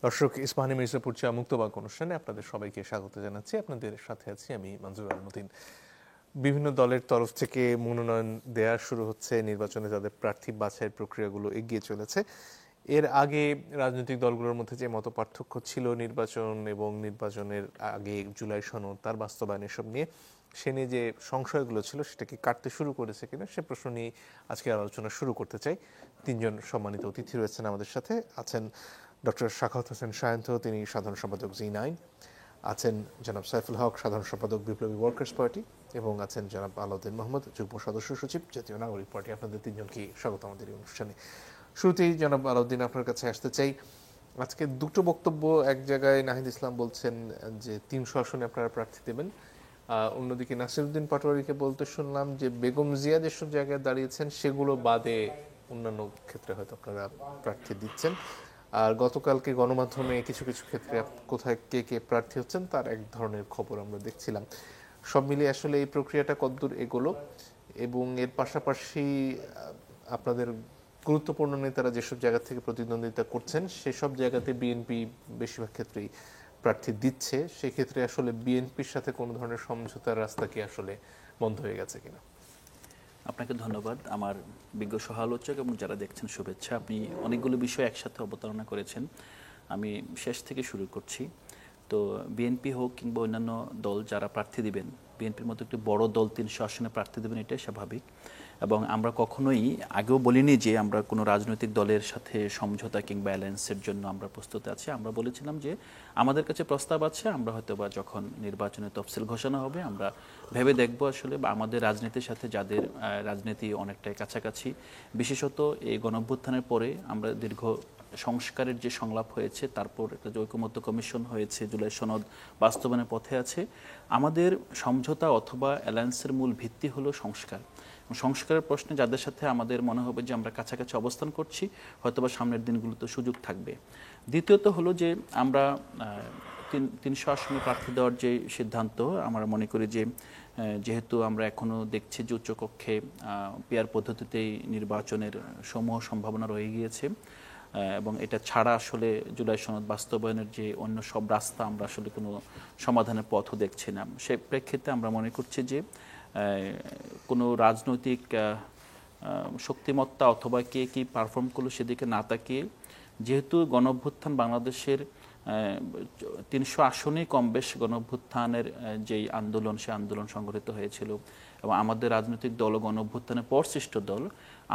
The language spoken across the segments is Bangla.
দর্শক, ইস্পাহানি মির্জাপুর চা মুক্তবাক অনুষ্ঠানে আপনাদের সবাইকে স্বাগত জানাচ্ছি। আপনাদের সাথে আছি আমি মনজুর আলমুদ্দিন। বিভিন্ন দলের তরফ থেকে মনোনয়ন দেয়া শুরু হচ্ছে, নির্বাচনে তাদের প্রার্থী বাছাইয়ের প্রক্রিয়াগুলো এগিয়ে চলেছে। এর আগে রাজনৈতিক দলগুলোর মধ্যে যে মত পার্থক্য ছিল নির্বাচন এবং নির্বাচনের আগে জুলাই সনদ তার বাস্তবায়ন এসব নিয়ে, সে নিয়ে যে সংশয়গুলো ছিল সেটাকে কাটতে শুরু করেছে কিনা সে প্রশ্ন নিয়ে আজকে আলোচনা শুরু করতে চাই। তিনজন সম্মানিত অতিথি রয়েছেন আমাদের সাথে। আছেন ডক্টর শাখাওয়াত হোসেন সায়ন্ত, তিনি সাধারণ সম্পাদক জি9। আছেন জনাব সাইফুল হক, সাধারণ সম্পাদক বিপ্লবী ওয়ার্কার্স পার্টি, এবং আছেন জনাব আলাউদ্দিন মোহাম্মদ, যুগ্ম সদস্য সচিব, জাতীয় নাগরিক পার্টি। আপনাদের তিনজনকে স্বাগত আমাদের এই অনুষ্ঠানে। শুরুতেই জনাব আলাউদ্দিন, আপনার কাছে আসতে চাই। আজকে দুটো বক্তব্য। এক জায়গায় নাহিদ ইসলাম বলছেন যে 300 আসনে আপনারা প্রার্থী দেবেন, অন্যদিকে নাসিরউদ্দিন পাটোয়ারিকে বলতে শুনলাম যে বেগম জিয়া যেসব জায়গায় দাঁড়িয়েছেন সেগুলো বাদে অন্যান্য ক্ষেত্রে হয়তো আপনারা প্রার্থী দিচ্ছেন। আর গতকালকে গণমাধ্যমে কিছু কিছু ক্ষেত্রে কোথায় কে কে প্রার্থী হচ্ছেন তার এক ধরনের খবর আমরা দেখছিলাম। সব মিলিয়ে আসলে এই প্রক্রিয়াটা কতদূর এগোলো, এবং এর পাশাপাশি আপনাদের গুরুত্বপূর্ণ নেতারা যেসব জায়গা থেকে প্রতিদ্বন্দ্বিতা করছেন সেসব জায়গাতে বিএনপি বেশিরভাগ ক্ষেত্রেই প্রার্থী দিচ্ছে, সেক্ষেত্রে আসলে বিএনপির সাথে কোনো ধরনের সমঝোতার রাস্তা কি আসলে বন্ধ হয়ে গেছে কিনা? আপনাকে ধন্যবাদ। আমার বিজ্ঞ সহ-আলোচক এবং যারা দেখছেন শুভেচ্ছা। আপনি অনেকগুলো বিষয় একসাথে অবতারণা করেছেন। আমি শেষ থেকে শুরু করছি। তো বিএনপি হোক কিংবা অন্যান্য দল যারা প্রার্থী দিবেন, বিএনপির মতো একটি বড় দল 300 আসনে প্রার্থী দেবেন, এটাই স্বাভাবিক। এবং আমরা কখনোই আগেও বলিনি যে আমরা কোনো রাজনৈতিক দলের সাথে সমঝোতা কিংবা অ্যালায়েন্সের জন্য আমরা প্রস্তুত আছি। আমরা বলেছিলাম যে আমাদের কাছে প্রস্তাব আছে, আমরা হয়তো বা যখন নির্বাচনের তফসিল ঘোষণা হবে আমরা ভেবে দেখব আসলে বা আমাদের রাজনীতির সাথে যাদের রাজনীতি অনেকটাই কাছাকাছি, বিশেষত এই গণঅভ্যুত্থানের পরে আমরা দীর্ঘ সংস্কারের যে সংলাপ হয়েছে, তারপর একটা যে ঐকমত্য কমিশন হয়েছে, জুলাই সনদ বাস্তবায়নের পথে আছে। আমাদের সমঝোতা অথবা অ্যালায়েন্সের মূল ভিত্তি হলো সংস্কার। সংস্কারের প্রশ্নে যাদের সাথে আমাদের মনে হবে যে আমরা কাছাকাছি অবস্থান করছি, হয়তোবা সামনের দিনগুলোতে সুযোগ থাকবে। দ্বিতীয়ত হলো যে আমরা 300 আসনে প্রার্থী দেওয়ার যে সিদ্ধান্ত, আমরা মনে করি যে যেহেতু আমরা এখনও দেখছি যে উচ্চকক্ষে পিআর পদ্ধতিতেই নির্বাচনের সমূহ সম্ভাবনা রয়ে গিয়েছে, এবং এটা ছাড়া আসলে জুলাই সনদ বাস্তবায়নের যে অন্য সব রাস্তা আমরা আসলে কোনো সমাধানের পথও দেখছি না। সে প্রেক্ষিতে আমরা মনে করছি যে কোনো রাজনৈতিক শক্তিমত্তা অথবা কে কি পারফর্ম করলো সেদিকে না তাকিয়ে, যেহেতু গণঅভ্যুত্থান বাংলাদেশের 300 আসনেই কম বেশ গণঅভ্যুত্থানের যেই আন্দোলন, সে আন্দোলন সংগঠিত হয়েছিল এবং আমাদের রাজনৈতিক দল ও গণঅভ্যুত্থানের পর সৃষ্ট দল,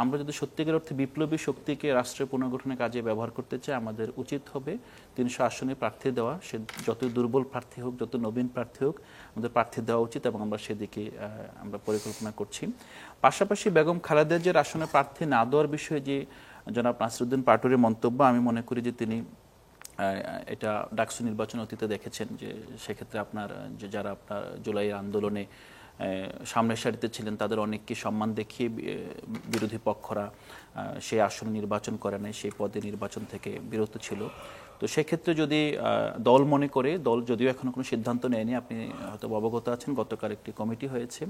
আমরা যদি সত্যিকার অর্থে বিপ্লবী শক্তিকে রাষ্ট্রের পুনর্গঠনের কাজে ব্যবহার করতে চাই, আমাদের উচিত হবে 300 আসনে প্রার্থী দেওয়া। সে যতই দুর্বল প্রার্থী হোক, যত নবীন প্রার্থী হোক, আমাদের প্রার্থী দেওয়া উচিত এবং আমরা সেদিকে আমরা পরিকল্পনা করছি। পাশাপাশি বেগম খালেদা জিয়ার আসনে প্রার্থী না দেওয়ার বিষয়ে যে জনাব নাসিরউদ্দিন পাটোয়ারির মন্তব্য, আমি মনে করি যে তিনি এটা ডাকসু নির্বাচন অতীতে দেখেছেন যে সেক্ষেত্রে আপনার যে যারা আপনার জুলাই আন্দোলনে সামনের সারিতে ছিলেন তাদের অনেককে সম্মান দেখিয়ে বিরোধী পক্ষরা সেই আসনে নির্বাচন করে নাই, সেই পদে নির্বাচন থেকে বিরত ছিল। তো সেক্ষেত্রে যদি দল মনে করে, দল যদিও এখনো কোনো সিদ্ধান্ত নেয়নি, আপনি হয়তো অবগত আছেন, গতকাল একটি কমিটি হয়েছে,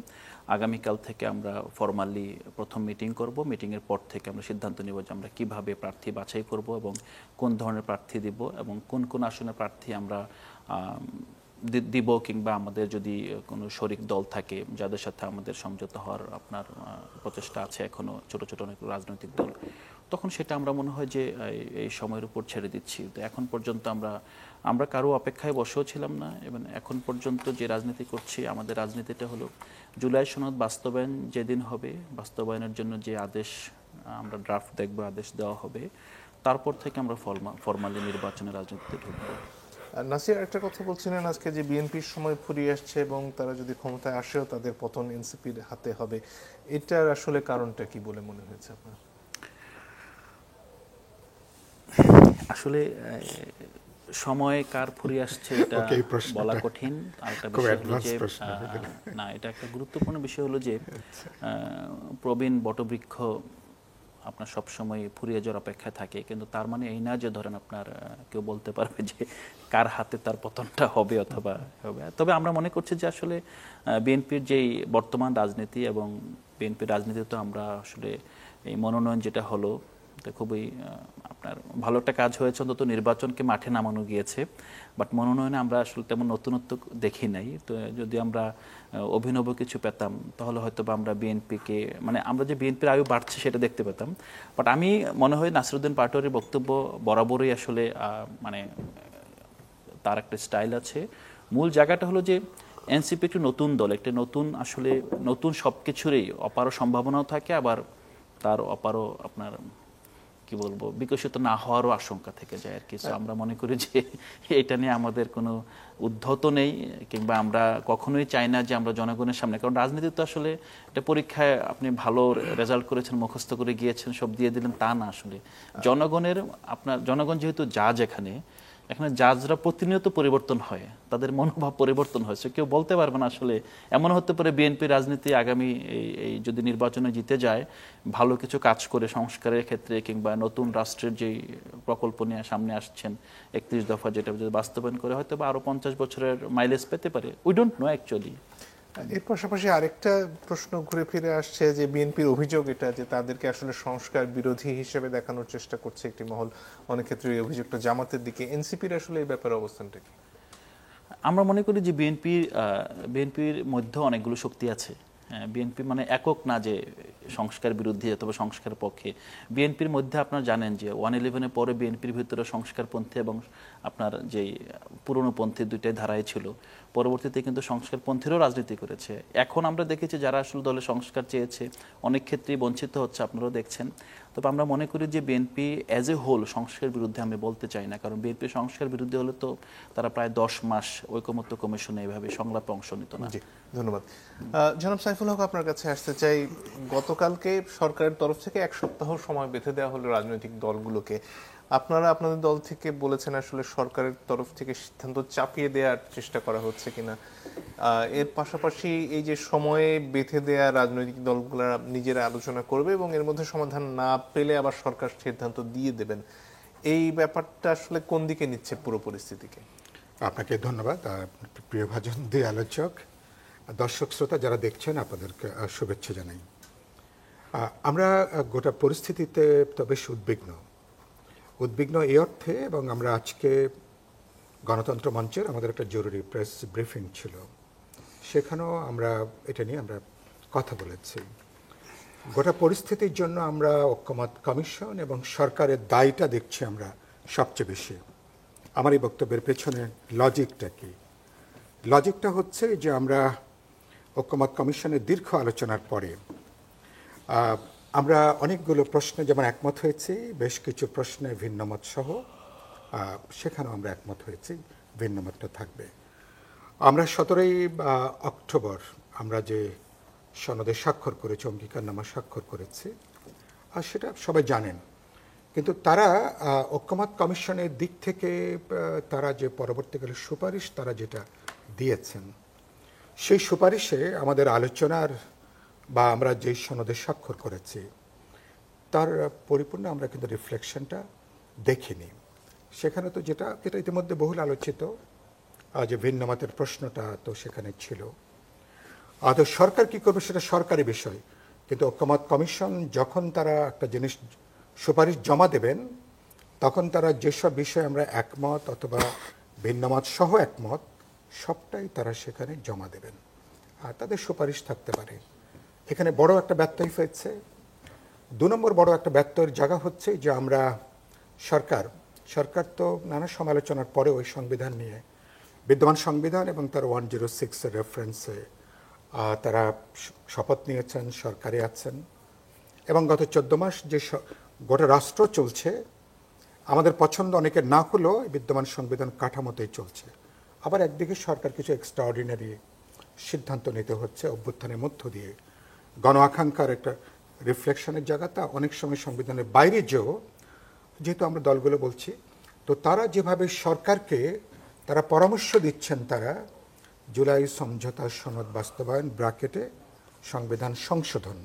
আগামীকাল থেকে আমরা ফরমালি প্রথম মিটিং করব। মিটিংয়ের পর থেকে আমরা সিদ্ধান্ত নেব যে আমরা কিভাবে প্রার্থী বাছাই করব এবং কোন ধরনের প্রার্থী দিব এবং কোন কোন আসনের প্রার্থী আমরা দিব, কিংবা আমাদের যদি কোনো শরিক দল থাকে যাদের সাথে আমাদের সমঝোতা হওয়ার আপনার প্রচেষ্টা আছে এখনো, ছোট ছোট অনেক রাজনৈতিক দল, তখন সেটা আমরা মনে হয় যে এই সময়ের উপর ছেড়ে দিচ্ছি। তো এখন পর্যন্ত আমরা কারো অপেক্ষায় বসেও ছিলাম না, এবং এখন পর্যন্ত যে রাজনীতি করছি, আমাদের রাজনীতিটা হলো জুলাই সনদ বাস্তবায়ন যেদিন হবে, বাস্তবায়নের জন্য যে আদেশ আমরা ড্রাফট দেখব, আদেশ দেওয়া হবে, তারপর থেকে আমরা ফরমালি নির্বাচনের রাজনীতিতে ঢুকবো। নাসির, একটা কথা বলছিলেন আজকে যে বিএনপির সময় ফুরিয়ে আসছে এবং তারা যদি ক্ষমতায় আসেও তাদের পতন এনসিপির হাতে হবে, এটার আসলে কারণটা কি বলে মনে হয়েছে আপনার? আসলে সময় কার ফুরিয়ে আসছে এটা বলা কঠিন। আরেকটা বিষয় হলো যে না, এটা একটা গুরুত্বপূর্ণ বিষয় হলো যে প্রবীণ বটবৃক্ষ আপনার সবসময় ফুরিয়ে যাওয়ার অপেক্ষায় থাকে, কিন্তু তার মানে এই না যে ধরেন আপনার কেউ বলতে পারবে যে কার হাতে তার পতনটা হবে অথবা হবে। তবে আমরা মনে করছি যে আসলে বিএনপির যেই বর্তমান রাজনীতি এবং বিএনপির রাজনীতি, তো আমরা আসলে এই মনোনয়ন যেটা হলো তো খুবই আপনার ভালো একটা কাজ হয়েছে, অন্তত নির্বাচনকে মাঠে নামানো গিয়েছে। বাট মনোনয়নে আমরা আসলে তেমন নতুনত্ব দেখি নাই। তো যদি আমরা অভিনব কিছু পেতাম তাহলে হয়তো বা আমরা বিএনপিকে, মানে আমরা যে বিএনপির আয়ু বাড়ছে সেটা দেখতে পেতাম। বাট আমি মনে হয় নাসিরউদ্দিন পাটোয়ারির বক্তব্য বরাবরই আসলে মানে তার একটা স্টাইল আছে। মূল জায়গাটা হলো যে এনসিপি একটি নতুন দল, একটা নতুন আসলে নতুন সব কিছুরই অপার সম্ভাবনাও থাকে, আবার তার অপারও আপনার কি বলবো বিকশিত না হওয়ারও আশঙ্কা থেকে যায় আর কি। So আমরা মনে করি যে এটা নিয়ে আমাদের কোনো উদ্ধত নেই, কিংবা আমরা কখনোই চাই না যে আমরা জনগণের সামনে, কারণ রাজনীতি তো আসলে একটা পরীক্ষায় আপনি ভালো রেজাল্ট করেছেন, মুখস্থ করে গিয়েছেন, সব দিয়ে দিলেন, তা না। আসলে জনগণের আপনার জনগণ যেহেতু জাজ, এখানে জাজরা প্রতিনিয়ত পরিবর্তন হয়, তাদের মনোভাব পরিবর্তন হয়েছে। কেউ বলতে পারবে না আসলে, এমন হতে পারে বিএনপি রাজনীতি আগামী এই যদি নির্বাচনে জিতে যায়, ভালো কিছু কাজ করে সংস্কারের ক্ষেত্রে কিংবা নতুন রাষ্ট্রের যে প্রকল্প নিয়ে সামনে আসছেন 31 দফা, যেটা যদি বাস্তবায়ন করে হয়তো বা আরো 50 বছরের মাইলেজ পেতে পারে। We don't know actually. এর পাশাপাশি আরেকটা প্রশ্ন ঘুরে ফিরে আসছে যে বিএনপির অভিযোগ এটা যে তাদেরকে আসলে সংস্কার বিরোধী হিসেবে দেখানোর চেষ্টা করছে একটি মহল, অনেক ক্ষেত্রে এই অভিযোগটা জামাতের দিকে। এনসিপির আসলে এই ব্যাপারে অবস্থানটা কি? আমরা মনে করি যে বিএনপির মধ্যে অনেকগুলো শক্তি আছে। বিএনপি মানে একক না যে সংস্কার বিরোধী অথবা সংস্কার পক্ষে। বিএনপির মধ্যে আপনারা জানেন যে 111-এর পরে বিএনপির ভিতরে সংস্কারপন্থী এবং আপনার যেই পুরনোপন্থী দুইটাই ধারায় ছিল। পরবর্তীতে কিন্তু সংস্কারপন্থীরও রাজনীতি করেছে। এখন আমরা দেখেছি যারা আসলে দলে সংস্কার চেয়েছে অনেক ক্ষেত্রেই বঞ্চিত হচ্ছে, আপনারাও দেখছেন। তবে আমরা মনে করি যে বিএনপি অ্যাজ এ হোল সংস্কার বিরুদ্ধে আমি বলতে চাই না, কারণ বিএনপি সংস্কার বিরুদ্ধে হলে তো তারা প্রায় 10 মাস ঐকমত্য কমিশনে এভাবে সংলাপে অংশ নিত না। জি, ধন্যবাদ। জনাব সাইফুল হক, আপনার কাছে আসতে চাই। গতকালকে সরকারের তরফ থেকে 1 সপ্তাহ সময় বেঁধে দেওয়া হলো রাজনৈতিক দলগুলোকে। আপনারা আপনাদের দল থেকে বলেছেন আসলে সরকারের তরফ থেকে সিদ্ধান্ত চাপিয়ে দেওয়ার চেষ্টা করা হচ্ছে কিনা। এর পাশাপাশি এই যে সময়ে বেঁধে দেয়া, রাজনৈতিক দলগুলো নিজেরা আলোচনা করবে এবং এর মধ্যে সমাধান না পেলে আবার সরকার সিদ্ধান্ত দিয়ে দেবেন, এই ব্যাপারটা আসলে কোন দিকে নিচ্ছে পুরো পরিস্থিতিকে? আপনাকে ধন্যবাদ। প্রিয় ভাজন, দুই আলোচক, দর্শক শ্রোতা যারা দেখছেন, আপনাদেরকে শুভেচ্ছা জানাই। আমরা গোটা পরিস্থিতিতে তো বেশ উদ্বিগ্ন এই অর্থে, এবং আমরা আজকে গণতন্ত্র মঞ্চের আমাদের একটা জরুরি প্রেস ব্রিফিং ছিল, সেখানেও আমরা এটা নিয়ে আমরা কথা বলেছি। গোটা পরিস্থিতির জন্য আমরা ঐক্যমত কমিশন এবং সরকারের দায়টা দেখছি আমরা সবচেয়ে বেশি। আমার এই বক্তব্যের পেছনে লজিকটা কি? লজিকটা হচ্ছে যে আমরা ঐক্যমত কমিশনের দীর্ঘ আলোচনার পরে আমরা অনেকগুলো প্রশ্নে যেমন একমত হয়েছি, বেশ কিছু প্রশ্নে ভিন্নমত সহ সেখানেও আমরা একমত হয়েছি, ভিন্নমতটা থাকবে। আমরা 17ই অক্টোবর আমরা যে সনদে স্বাক্ষর করেছি, অঙ্গীকারনামা স্বাক্ষর করেছি, আর সেটা সবাই জানেন। কিন্তু তারা ঐক্যমত কমিশনের দিক থেকে তারা যে পরবর্তীকালে সুপারিশ তারা যেটা দিয়েছেন, সেই সুপারিশে আমাদের আলোচনার বা আমরা যে সনদে স্বাক্ষর করেছি তার পরিপূর্ণ আমরা কিন্তু রিফ্লেকশনটা দেখিনি। সেখানে তো যেটা ইতিমধ্যে বহুল আলোচিত যে ভিন্নমতের প্রশ্নটা তো সেখানে ছিল। তো সরকার কি করবে সেটা সরকারি বিষয়, কিন্তু ঐক্যমত কমিশন যখন তারা একটা জিনিস সুপারিশ জমা দেবেন, তখন তারা যেসব বিষয়ে আমরা একমত অথবা ভিন্নমত সহ একমত, সবটাই তারা সেখানে জমা দেবেন, আর তাদের সুপারিশ থাকতে পারে। এখানে বড় একটা ব্যত্যয় হয়েছে। 2 নম্বর বড় একটা ব্যত্যয়ের জায়গা হচ্ছে যে আমরা সরকার তো নানা সমালোচনার পরে ওই সংবিধান নিয়ে, বিদ্যমান সংবিধান এবং তার 106-এর রেফারেন্সে তারা শপথ নিয়েছেন, সরকারে আছেন, এবং গত 14 মাস যে গোটা রাষ্ট্র চলছে, আমাদের পছন্দ অনেকের না হলেও বিদ্যমান সংবিধান কাঠামোতেই চলছে। আবার একদিকে সরকার কিছু এক্সট্রাঅর্ডিনারি সিদ্ধান্ত নিতে হচ্ছে অভ্যুত্থানের মধ্য দিয়ে। গণ আকাঙ্ক্ষার একটা রিফ্লেকশনের জায়গাটা অনেক সময় সংবিধানের বাইরে যেহেতু আমরা দলগুলো বলছি, তো তারা যেভাবে সরকারকে তারা পরামর্শ দিচ্ছেন, তারা জুলাই সমঝোতা সনদ বাস্তবায়ন ব্র্যাকেটে সংবিধান সংশোধন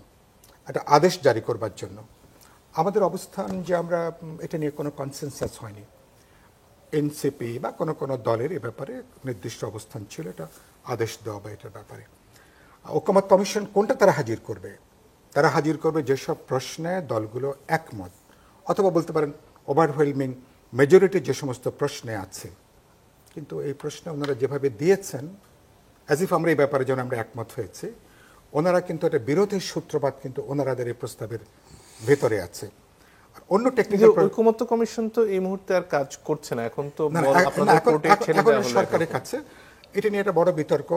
একটা আদেশ জারি করবার জন্য, আমাদের অবস্থান যে আমরা এটা নিয়ে কোনো কনসেনসাস হয়নি। এনসিপি বা কোনো দলের এ ব্যাপারে নির্দিষ্ট অবস্থান ছিল এটা আদেশ দেওয়া বা এটার ব্যাপারে। ঐক্যমত কমিশন কোনটা তারা হাজির করবে? তারা হাজির করবে যেসব প্রশ্নে দলগুলো একমত, অথবা বলতে পারেন ওভারওয়েলমিং মেজরিটি যে সমস্ত প্রশ্নে আছে। কিন্তু এই প্রশ্নে ওনারা যেভাবে দিয়েছেন, অ্যাজ ইফ আমরা এই ব্যাপারে যেন আমরা একমত হয়েছি, ওনারা কিন্তু একটা বিরোধের সূত্রপাত কিন্তু ওনারাদের এই প্রস্তাবের ভেতরে আছে। আর অন্য কিন্তু টেকনিক্যাল ঐকমত্য কমিশন তো এই মুহূর্তে আর কাজ করছে না, এখন তো না, বল না, আপনাদের এখন কোর্টে ছেড়ে এখন দেওয়া হলো সরকারের এখন। কাছে এটা নিয়ে একটা বড় বিতর্ক।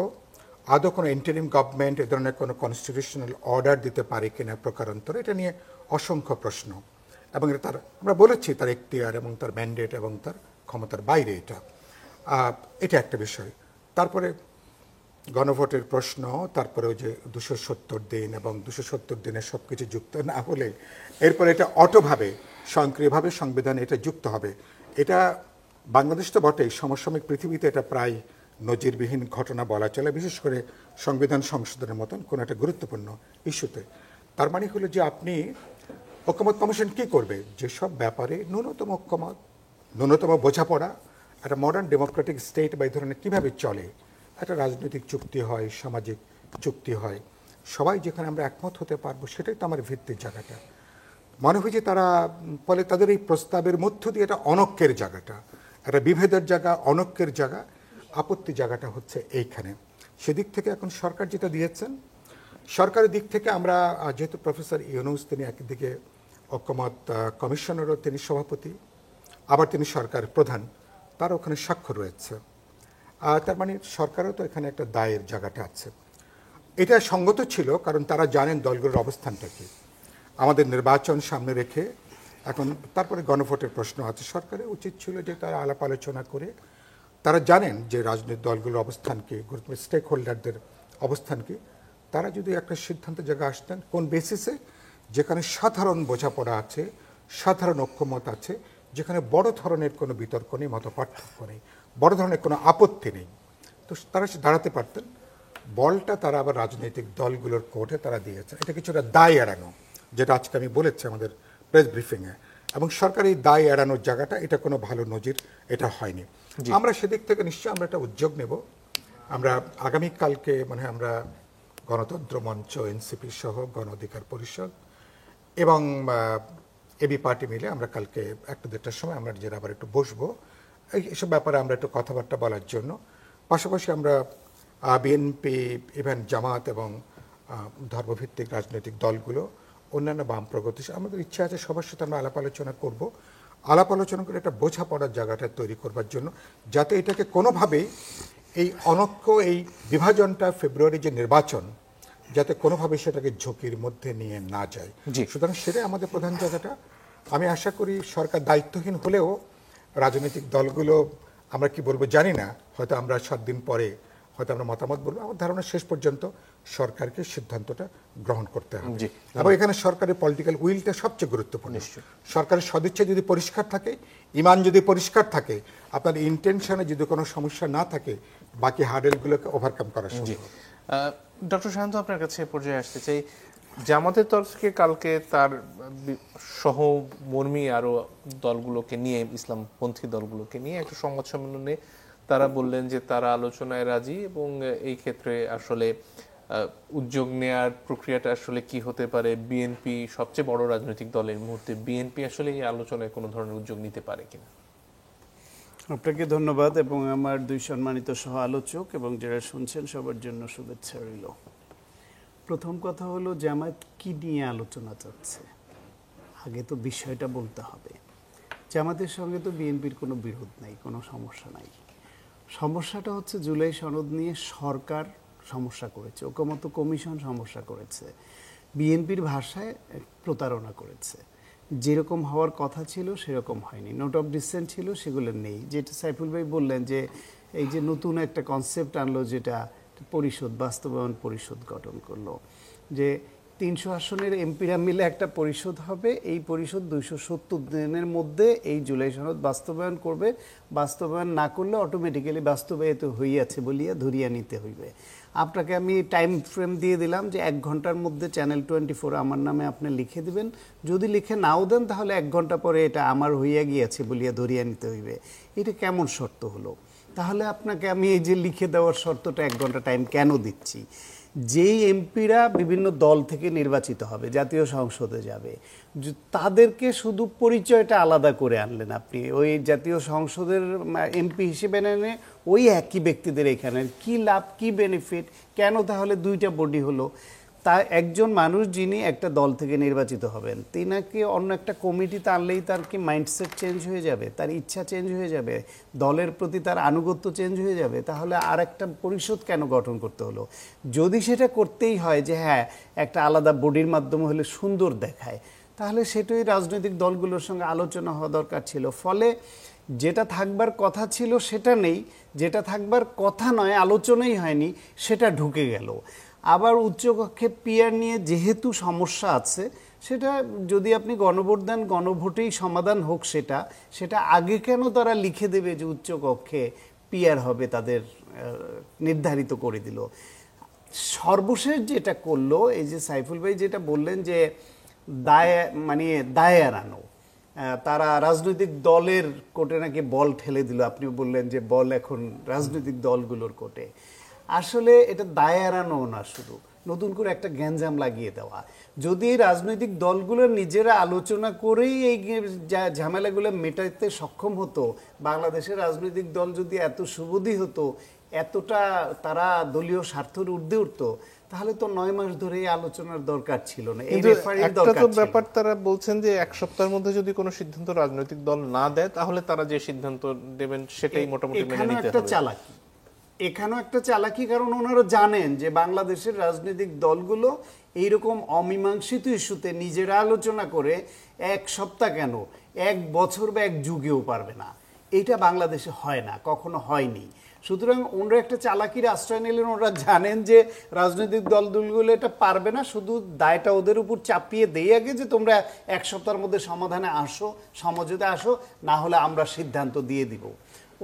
আদৌ কোনো ইন্টারিম গভর্নমেন্ট এ ধরনের কোনো কনস্টিটিউশনাল অর্ডার দিতে পারে কিনা প্রকারান্তরে, এটা নিয়ে অসংখ্য প্রশ্ন। এবং এটা তার, আমরা বলেছি তার এখতিয়ার এবং তার ম্যান্ডেট এবং তার ক্ষমতার বাইরে এটা। এটা একটা বিষয়। তারপরে গণভোটের প্রশ্ন, তারপরে ওই যে 270 দিন এবং 270 দিনে সব কিছু যুক্ত না হলে এরপরে এটা অটোভাবে স্বয়ংক্রিয়ভাবে সংবিধানে এটা যুক্ত হবে। এটা বাংলাদেশ তো বটেই, সমসাময়িক পৃথিবীতে এটা প্রায় নজিরবিহীন ঘটনা বলা চলে, বিশেষ করে সংবিধান সংশোধনের মতন কোনো একটা গুরুত্বপূর্ণ ইস্যুতে। তার মানে হলো যে আপনি ঐকমত্য কমিশন কী করবে, যেসব ব্যাপারে ন্যূনতম ঐকমত, ন্যূনতম বোঝাপড়া, একটা মডার্ন ডেমোক্রেটিক স্টেট বা এই ধরনের কীভাবে চলে, একটা রাজনৈতিক চুক্তি হয়, সামাজিক চুক্তি হয়, সবাই যেখানে আমরা একমত হতে পারবো, সেটাই তো আমার ভিত্তির জায়গাটা। মনে হয় যে তারা ফলে তাদের এই প্রস্তাবের মধ্য দিয়ে একটা অনৈক্যের জায়গাটা, একটা বিভেদের জায়গা, অনৈক্যের জায়গা, আপত্তি জায়গাটা হচ্ছে এইখানে। সেদিক থেকে এখন সরকার যেটা দিয়েছেন, সরকারের দিক থেকে আমরা যেহেতু প্রফেসর ইউনূস তিনি একদিকে ঐকমত্য কমিশনেরও তিনি সভাপতি, আবার তিনি সরকার প্রধান, তার ওখানে স্বাক্ষর রয়েছে। তার মানে সরকারও তো এখানে একটা দায়ের জায়গাটা আছে। এটা সঙ্গত ছিল, কারণ তারা জানেন দলগুলোর অবস্থানটা কি। আমাদের নির্বাচন সামনে রেখে এখন তারপরে গণভোটের প্রশ্ন আছে, সরকারের উচিত ছিল যে তারা আলাপ আলোচনা করে, তারা জানেন যে রাজনৈতিক দলগুলোর অবস্থান কি, স্টেক হোল্ডারদের অবস্থান কি, তারা যদি একটা সিদ্ধান্ত জায়গায় আসতেন কোন বেসিসে, যেখানে সাধারণ বোঝাপড়া আছে, সাধারণ ঐক্যমত আছে, যেখানে বড় ধরনের কোনো বিতর্ক নেই, মত পার্থক্য নেই, বড় ধরনের কোনো আপত্তি নেই, তো তারা দাঁড়াতে পারতেন। বলটা তারা আবার রাজনৈতিক দলগুলোর কোর্টে তারা দিয়েছে। এটা কিছুটা দায় এড়ানো, যেটা আজকে আমি বলেছি আমাদের প্রেস ব্রিফিংয়ে, এবং সরকার এই দায় এড়ানোর জায়গাটা, এটা কোনো ভালো নজির এটা হয়নি। আমরা সেদিক থেকে নিশ্চয়ই আমরা একটা উদ্যোগ নেব। আমরা আগামীকালকে মানে আমরা গণতন্ত্র মঞ্চ, এনসিপি সহ গণ অধিকার পরিষদ এবং এবি পার্টি মিলে আমরা কালকে 1-2টার সময় আমরা নিজেরা আবার একটু বসবো এইসব ব্যাপারে আমরা একটু কথাবার্তা বলার জন্য। পাশাপাশি আমরা বিএনপি, ইভেন জামাত এবং ধর্মভিত্তিক রাজনৈতিক দলগুলো, অন্যান্য বাম প্রগতিশীল, আমাদের ইচ্ছা আছে সবার সাথে আমরা আলাপ আলোচনা করব। আলাপ আলোচনা করে একটা বোঝাপড়ার জায়গাটা তৈরি করবার জন্য, যাতে এটাকে কোনোভাবেই এই অনৈক্য, এই বিভাজনটা, ফেব্রুয়ারি যে নির্বাচন, যাতে কোনোভাবে সেটাকে ঝুঁকির মধ্যে নিয়ে না যায়। সুতরাং সেটাই আমাদের প্রধান জায়গাটা। আমি আশা করি সরকার দায়িত্বহীন হলেও রাজনৈতিক দলগুলো, আমরা কি বলবো জানি না, হয়তো আমরা 7 দিন পরে হয়তো আমরা মতামত বলবো। আমার ধারণা শেষ পর্যন্ত সরকারকে সিদ্ধান্তটা গ্রহণ করতে হবে। এবং এখানে সরকারের পলিটিক্যাল উইলটা সবচেয়ে গুরুত্বপূর্ণ। সরকারের সদিচ্ছা যদি পরিষ্কার থাকে, ইমান যদি পরিষ্কার থাকে, আপনার ইন্টেনশনে যদি কোনো সমস্যা না থাকে, বাকি হার্ডেলগুলোকে ওভারকাম করা সম্ভব। ডক্টর শান্ত, আপনার কাছে পর্যায়ে আসতে চাই। জামাতের তরফ থেকে কালকে তার সহমর্মী আরো দলগুলোকে নিয়ে, ইসলামপন্থী দলগুলোকে নিয়ে একটা সংবাদ সম্মেলনে তারা বললেন যে তারা আলোচনায় রাজি, এবং এই ক্ষেত্রে আসলে উদ্যোগ নেয়ার প্রক্রিয়াটা আসলে কি হতে পারে, বিএনপি সবচেয়ে বড় রাজনৈতিক দলের মুহূর্তে বিএনপি আসলে এই আলোচনায় কোনো ধরনের উদ্যোগ নিতে পারে কিনা? আপনাকে ধন্যবাদ, এবং আমার 2 সম্মানিত সহ আলোচক এবং যারা শুনছেন সবার জন্য শুভেচ্ছা রইল। প্রথম কথা হলো, জামায়াত কি নিয়ে আলোচনা চাচ্ছে, আগে তো বিষয়টা বলতে হবে। জামাতের সঙ্গে তো বিএনপির কোনো বিরোধ নাই, কোনো সমস্যা নাই। সমস্যাটা হচ্ছে জুলাই সনদ নিয়ে সরকার সমস্যা করেছে, ঐকমত্য কমিশন সমস্যা করেছে, বিএনপির ভাষায় প্রতারণা করেছে। যেরকম হওয়ার কথা ছিল সেরকম হয়নি, নোট অফ ডিসেন্ট ছিল সেগুলো নেই। যেটা সাইফুল ভাই বললেন যে এই যে নতুন একটা কনসেপ্ট আনলো, যেটা পরিষদ, বাস্তবায়ন পরিষদ গঠন করলো, যে 300 আসনের এমপিরা মিলে একটা পরিষদ হবে, এই পরিষদ 270 দিনের মধ্যে এই জুলাই সনদ বাস্তবায়ন করবে, বাস্তবায়ন না করলে অটোমেটিক্যালি বাস্তবায়িত হইয়াছে বলিয়া ধরিয়া নিতে হইবে। আপনাকে আমি টাইম ফ্রেম দিয়ে দিলাম যে 1 ঘন্টার মধ্যে চ্যানেল 24 আমার নামে আপনি লিখে দিবেন। যদি লিখে নাও দেন তাহলে 1 ঘন্টা পরে এটা আমার হইয়া গিয়েছে বলিয়া ধরিয়া নিতে হইবে। এটা কেমন শর্ত হলো? তাহলে আপনাকে আমি এই যে লিখে দেওয়ার শর্তটা 1 ঘন্টা টাইম কেন দিচ্ছি? যেই এমপিরা বিভিন্ন দল থেকে নির্বাচিত হবে, জাতীয় সংসদে যাবে, তাদেরকে শুধু পরিচয়টা আলাদা করে আনলেন আপনি, ওই জাতীয় সংসদের এমপি হিসেবে এনে ওই একই ব্যক্তিদের এখানে কি লাভ, কি বেনিফিট, কেন তাহলে দুইটা বডি হলো? তা একজন মানুষ যিনি একটা দল থেকে নির্বাচিত হবেন, তিনাকে অন্য একটা কমিটিতে আনলেই তার কি মাইন্ডসেট চেঞ্জ হয়ে যাবে, তার ইচ্ছা চেঞ্জ হয়ে যাবে, দলের প্রতি তার আনুগত্য চেঞ্জ হয়ে যাবে? তাহলে আর একটা পরিষদ কেন গঠন করতে হলো? যদি সেটা করতেই হয় যে হ্যাঁ একটা আলাদা বডির মাধ্যমে হলে সুন্দর দেখায়, তাহলে সেটাই রাজনৈতিক দলগুলোর সঙ্গে আলোচনা হওয়া দরকার ছিল। ফলে যেটা থাকবার কথা ছিল সেটা নেই, যেটা থাকবার কথা নয়, আলোচনাই হয়নি, সেটা ঢুকে গেল। আবার উচ্চকক্ষে পিয়ার নিয়ে যেহেতু সমস্যা আছে, সেটা যদি আপনি গণভোট দেন, গণভোটেই সমাধান হোক। সেটা আগে কেন তারা লিখে দেবে যে উচ্চকক্ষে পিয়ার হবে, তাদের নির্ধারিত করে দিল। সর্বশেষ যেটা করলো, এই যে সাইফুল ভাই যেটা বললেন যে দায় এড়ানো, তারা রাজনৈতিক দলের কোর্টে নাকি বল ঠেলে দিল। আপনি বললেন যে বল এখন রাজনৈতিক দলগুলোর কোর্টে। আসলে এটা দায় এড়ানো না, শুধু নতুন করে একটা গ্যাঞ্জাম লাগিয়ে দেওয়া। যদি রাজনৈতিক দলগুলো নিজেরা আলোচনা করেই এই ঝামেলাগুলো মেটাতে সক্ষম হতো, বাংলাদেশের রাজনৈতিক দল যদি এত সুবিধি হতো, এতটা তারা দলীয় স্বার্থের ঊর্ধ্বে উঠতো, তাহলে তো 9 মাস ধরে এই আলোচনার দরকার ছিল না, এই রেফারির দরকার ছিল না। ব্যাপার তারা বলছেন যে এক সপ্তাহের মধ্যে যদি কোনো সিদ্ধান্ত রাজনৈতিক দল না দেয়, তাহলে তারা যে সিদ্ধান্ত দেবেন সেটাই মোটামুটি মেনে নিতে হবে। এখানেও একটা চালাকি, কারণ ওনারা জানেন যে বাংলাদেশের রাজনৈতিক দলগুলো এইরকম অমীমাংসিত ইস্যুতে নিজেরা আলোচনা করে 1 সপ্তাহ কেন 1 বছর বা 1 যুগেও পারবে না। এটা বাংলাদেশে হয় না, কখনো হয়নি। সুতরাং ওনারা একটা চালাকির আশ্রয় নিলেন। ওরা জানেন যে রাজনৈতিক দলগুলো এটা পারবে না, শুধু দায়টা ওদের উপর চাপিয়ে দেই আগে যে তোমরা 1 সপ্তাহের মধ্যে সমাধানে আসো, সমঝোতে আসো, না হলে আমরা সিদ্ধান্ত দিয়ে দিব।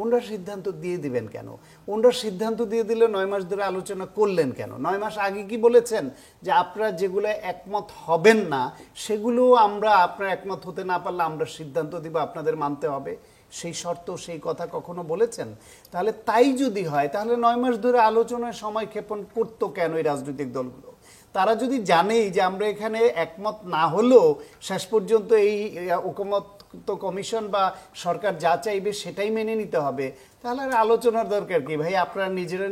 ওনারা সিদ্ধান্ত দিয়ে দিবেন কেন? ওনারা সিদ্ধান্ত দিয়ে দিলে 9 মাস ধরে আলোচনা করলেন কেন? 9 মাস আগে কি বলেছেন যে আপনারা যেগুলো একমত হবেন না সেগুলো আপনারা একমত হতে না পারলে আমরা সিদ্ধান্ত দিব, আপনাদের মানতে হবে, সেই শর্ত, সেই কথা কখনো বলেছেন? তাহলে তাই যদি হয়, তাহলে 9 মাস ধরে আলোচনার সময় ক্ষেপণ করতো কেন এই রাজনৈতিক দলগুলো? তারা যদি জানেই যে আমরা এখানে একমত না হলেও শেষ পর্যন্ত এই ঐকমত্য কমিশন বা সরকার যা চাইবে সেটাই মেনে নিতে হবে, তাহলে আর আলোচনার দরকার কি ভাই? আপনারা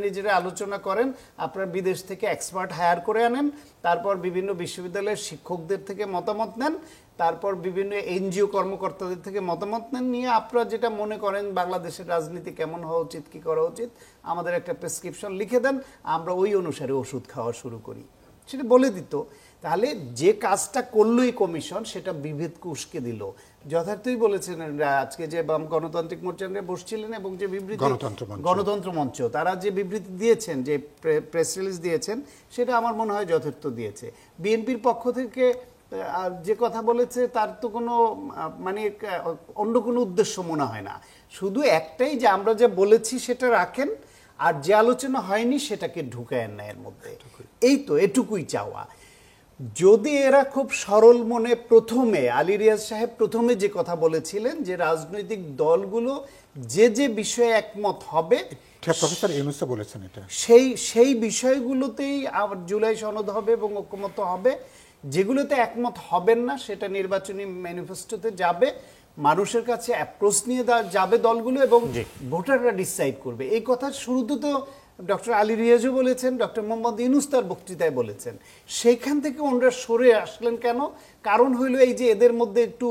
নিজেরা আলোচনা করেন, আপনারা বিদেশ থেকে এক্সপার্ট হায়ার করে আনেন, তারপর বিভিন্ন বিশ্ববিদ্যালয়ের শিক্ষকদের থেকে মতামত নেন, তারপর বিভিন্ন এনজিও কর্মকর্তাদের থেকে মতামত নেন, নিয়ে আপনারা যেটা মনে করেন বাংলাদেশের রাজনীতি কেমন হওয়া উচিত, কি করা উচিত, আমাদের একটা প্রেসক্রিপশন লিখে দেন, আমরা ওই অনুসারে ওষুধ খাওয়া শুরু করি। সেটা বলে দিত, তাহলে যে কাজটা করলো এই কমিশন সেটা বিভেদকে উস্কে দিল। যথার্থই বলেছেন, আজকে যে বাম গণতান্ত্রিক মোর্চারা বসছিলেন এবং যে বিবৃতি গণতন্ত্র মঞ্চ তারা যে বিবৃতি দিয়েছেন, যে প্রেস রিলিজ দিয়েছেন, সেটা আমার মনে হয় যথার্থ দিয়েছে। বিএনপির পক্ষ থেকে যে কথা বলেছে তার তো কোনো অন্য কোনো উদ্দেশ্য মনে হয় না, শুধু একটাই যে আমরা যা বলেছি সেটা রাখেন, আর যে আলোচনা হয়নি সেটাকে ঢুকায়েন না এর মধ্যে। এই তো এটুকুই চাওয়া। যদি এরা খুব সরল মনে, প্রথমে আলী রিয়াজ সাহেব প্রথমে যে কথা বলেছিলেন যে রাজনৈতিক দলগুলো যে বিষয়ে একমত হবে, প্রফেসর ইউনূস বলেছেন এটা, সেই বিষয়গুলোতেই জুলাই সনদ হবে এবং ঐকমত্য হবে। যেগুলোতে একমত হবেন না সেটা নির্বাচনী ম্যানিফেস্টোতে যাবে, মানুষের কাছে অ্যাপ্রোচ নিয়ে যাবে দলগুলো, এবং ভোটাররা ডিসাইড করবে। এই কথা শুরুতে তো ডক্টর আলী রিয়াজও বলেছেন, ডক্টর মোহাম্মদ ইউনূস তার বক্তৃতায় বলেছেন। সেইখান থেকে ওনারা সরে আসলেন কেন? কারণ হইল এই যে এদের মধ্যে একটু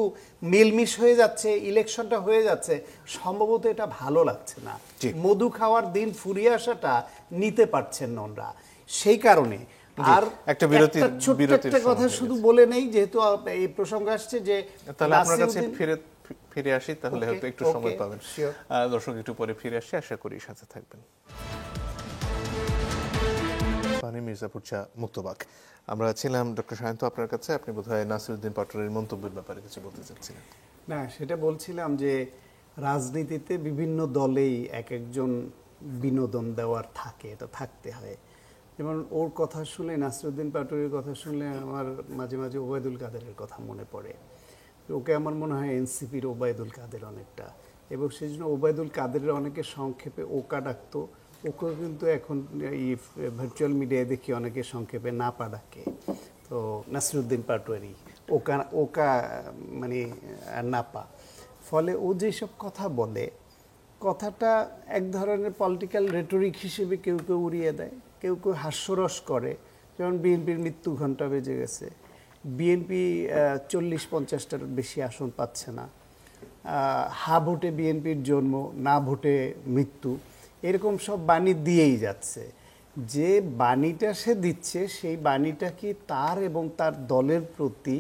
মিলমিশ হয়ে যাচ্ছে, ইলেকশনটা হয়ে যাচ্ছে, সম্ভবত এটা ভালো লাগছে না, মধু খাওয়ার দিন ফুরিয়ে আসাটা নিতে পারছেন না ওনারা, সেই কারণে। আর একটা ছোট্ট একটা কথা শুধু বলে নেই, যেহেতু এই প্রসঙ্গ আসছে, যে তাহলে আপনার কাছে ফিরে আসি, তাহলে হয়তো একটু সময় পাবেন। দর্শক একটু পরে ফিরে আসি, আশা করি সাথে থাকবেন। মির্জাপুর চা মুক্তবাক, আমরা ছিলাম ডক্টর সায়ন্ত আপনার কাছে। আপনি বোধহয় নাসিরউদ্দিন পাটোয়ারির মন্তব্যের ব্যাপারে কিছু বলতে চাচ্ছিলেন। না, সেটা বলছিলাম যে রাজনীতিতে বিভিন্ন দলেই এক একজন বিনোদন দেওয়ার থাকে, এটা থাকতে হয়। যেমন ওর কথা শুনলে, নাসিরউদ্দিন পাটোয়ারির কথা শুনলে আমার মাঝে মাঝে ওবায়দুল কাদেরের কথা মনে পড়ে। ওকে আমার মনে হয় এনসিপির ওবায়দুল কাদের অনেকটা, এবং সেই জন্য ওবায়দুল কাদেরের অনেকে সংক্ষেপে ওকা ডাকতো, ওকে কিন্তু এখন এই ভার্চুয়াল মিডিয়ায় দেখি অনেকে সংক্ষেপে নাপা ডাকে। তো নাসিরুদ্দিন পাটোয়ারি ওকা ওকা মানে নাপা, ফলে ও যেসব কথা বলে, কথাটা এক ধরনের পলিটিক্যাল রেটরিক হিসেবে কেউ কেউ উড়িয়ে দেয়, কেউ কেউ হাস্যরস করে। যেমন বিএনপির মৃত্যু ঘণ্টা বেজে গেছে, বিএনপি 40-50টার বেশি আসন পাচ্ছে না, হা ভোটে বিএনপির জন্ম, না ভোটে মৃত্যু, এরকম সব বাণী দিয়েই যাচ্ছে। যে বাণীটা সে দিচ্ছে সেই বাণীটা কি তার এবং তার দলের প্রতি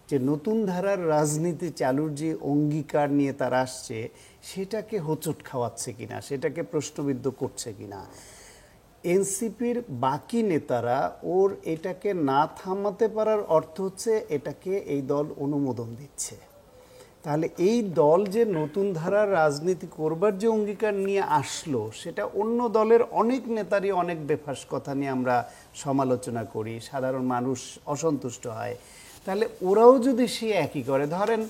যে নতুন ধারার রাজনীতি চালুর যে অঙ্গীকার নিয়ে তারা আসছে সেটাকে হোঁচট খাওয়াচ্ছে কিনা, সেটাকে প্রশ্নবিদ্ধ করছে কিনা। এনসিপির বাকি নেতারা ওর এটাকে না থামাতে পারার অর্থ হচ্ছে এটাকে এই দল অনুমোদন দিচ্ছে। তাহলে এই দল যে নতুন ধারার রাজনীতি করবার যে অঙ্গীকার নিয়ে আসলো, সেটা অন্য দলের অনেক নেতারই অনেক বেফাস কথা নিয়ে আমরা সমালোচনা করি, সাধারণ মানুষ অসন্তুষ্ট হয়। তাহলে ওরাও যদি সে একই করে, ধরেন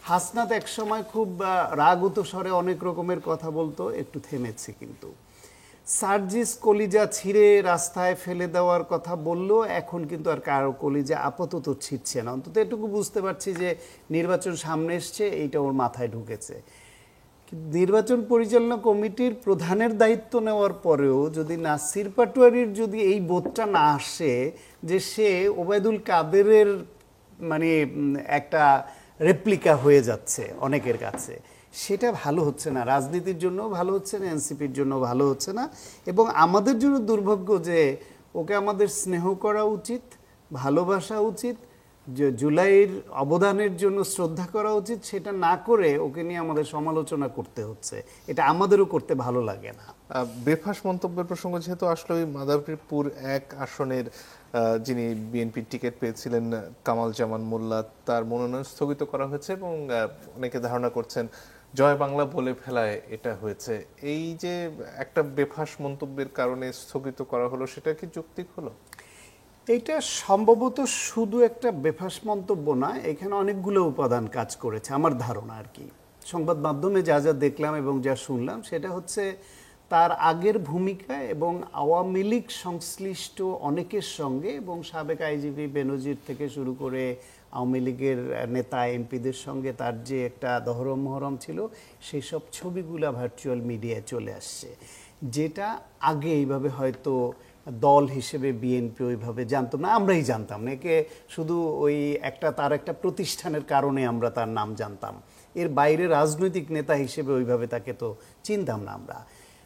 হাসনাত একসময় খুব রাগত স্বরে অনেক রকমের কথা বলতো, একটু থেমেছে, কিন্তু সার্জিস কলিজা ছিঁড়ে রাস্তায় ফেলে দেওয়ার কথা বললো, এখন কিন্তু আর কারো কলিজা আপাতত ছিঁড়ছে না। অন্তত এটুকু বুঝতে পারছি যে নির্বাচন সামনে এসছে, এইটা ওর মাথায় ঢুকেছে। নির্বাচন পরিচালনা কমিটির প্রধানের দায়িত্ব নেওয়ার পরেও যদি নাসির পাটোয়ারির যদি এই বোধটা না আসে যে সে ওবায়দুল কাদেরের মানে একটা রেপ্লিকা হয়ে যাচ্ছে অনেকের কাছে, সেটা ভালো হচ্ছে না, রাজনীতির জন্য ভালো হচ্ছে না, এনসিপির জন্য ভালো হচ্ছে না। এবং আমাদের জন্য দুর্ভাগ্য যে ওকে আমাদের স্নেহ করা উচিত, ভালোবাসা উচিত, যে জুলাইয়ের অবদানের জন্য শ্রদ্ধা করা উচিত, সেটা না করে ওকে নিয়ে আমাদের সমালোচনা করতে হচ্ছে। এটা আমাদেরও করতে ভালো লাগে না। বেফাস মন্তব্যের প্রসঙ্গ যেহেতু আসলে ওই মাদারীপুর 1 আসনের যিনি বিএনপির টিকিট পেয়েছিলেন কামাল জামান মোল্লা, তার মনোনয়ন স্থগিত করা হয়েছে এবং অনেকে ধারণা করছেন জয় বাংলা বলে ফেলায় এটা হয়েছে। এই যে একটা বেফাস মন্তব্যের কারণে স্থগিত করা হলো, সেটা কি যৌক্তিক হলো? এইটা সম্ভবত শুধু একটা বেফাস মন্তব্য না, এখানে অনেকগুলো উপাদান কাজ করেছে আমার ধারণা আর কি। সংবাদ মাধ্যমে যা যা দেখলাম এবং যা শুনলাম সেটা হচ্ছে তার আগের ভূমিকা এবং আওয়ামী লীগ সংশ্লিষ্ট অনেকের সঙ্গে এবং সাবেক আইজিপি বেনজির থেকে শুরু করে আওয়ামী লীগের নেতা এমপিদের সঙ্গে তার যে একটা দহরম মহরম ছিল, সেই সব ছবিগুলো ভার্চুয়াল মিডিয়ায় চলে আসছে, যেটা আগে এইভাবে হয়তো দল হিসেবে বিএনপি ওইভাবে জানতো না, আমরাই জানতাম না। একে শুধু ওই একটা তার একটা প্রতিষ্ঠানের কারণে আমরা তার নাম জানতাম, এর বাইরে রাজনৈতিক নেতা হিসেবে ওইভাবে তাকে তো চিনতাম না আমরা।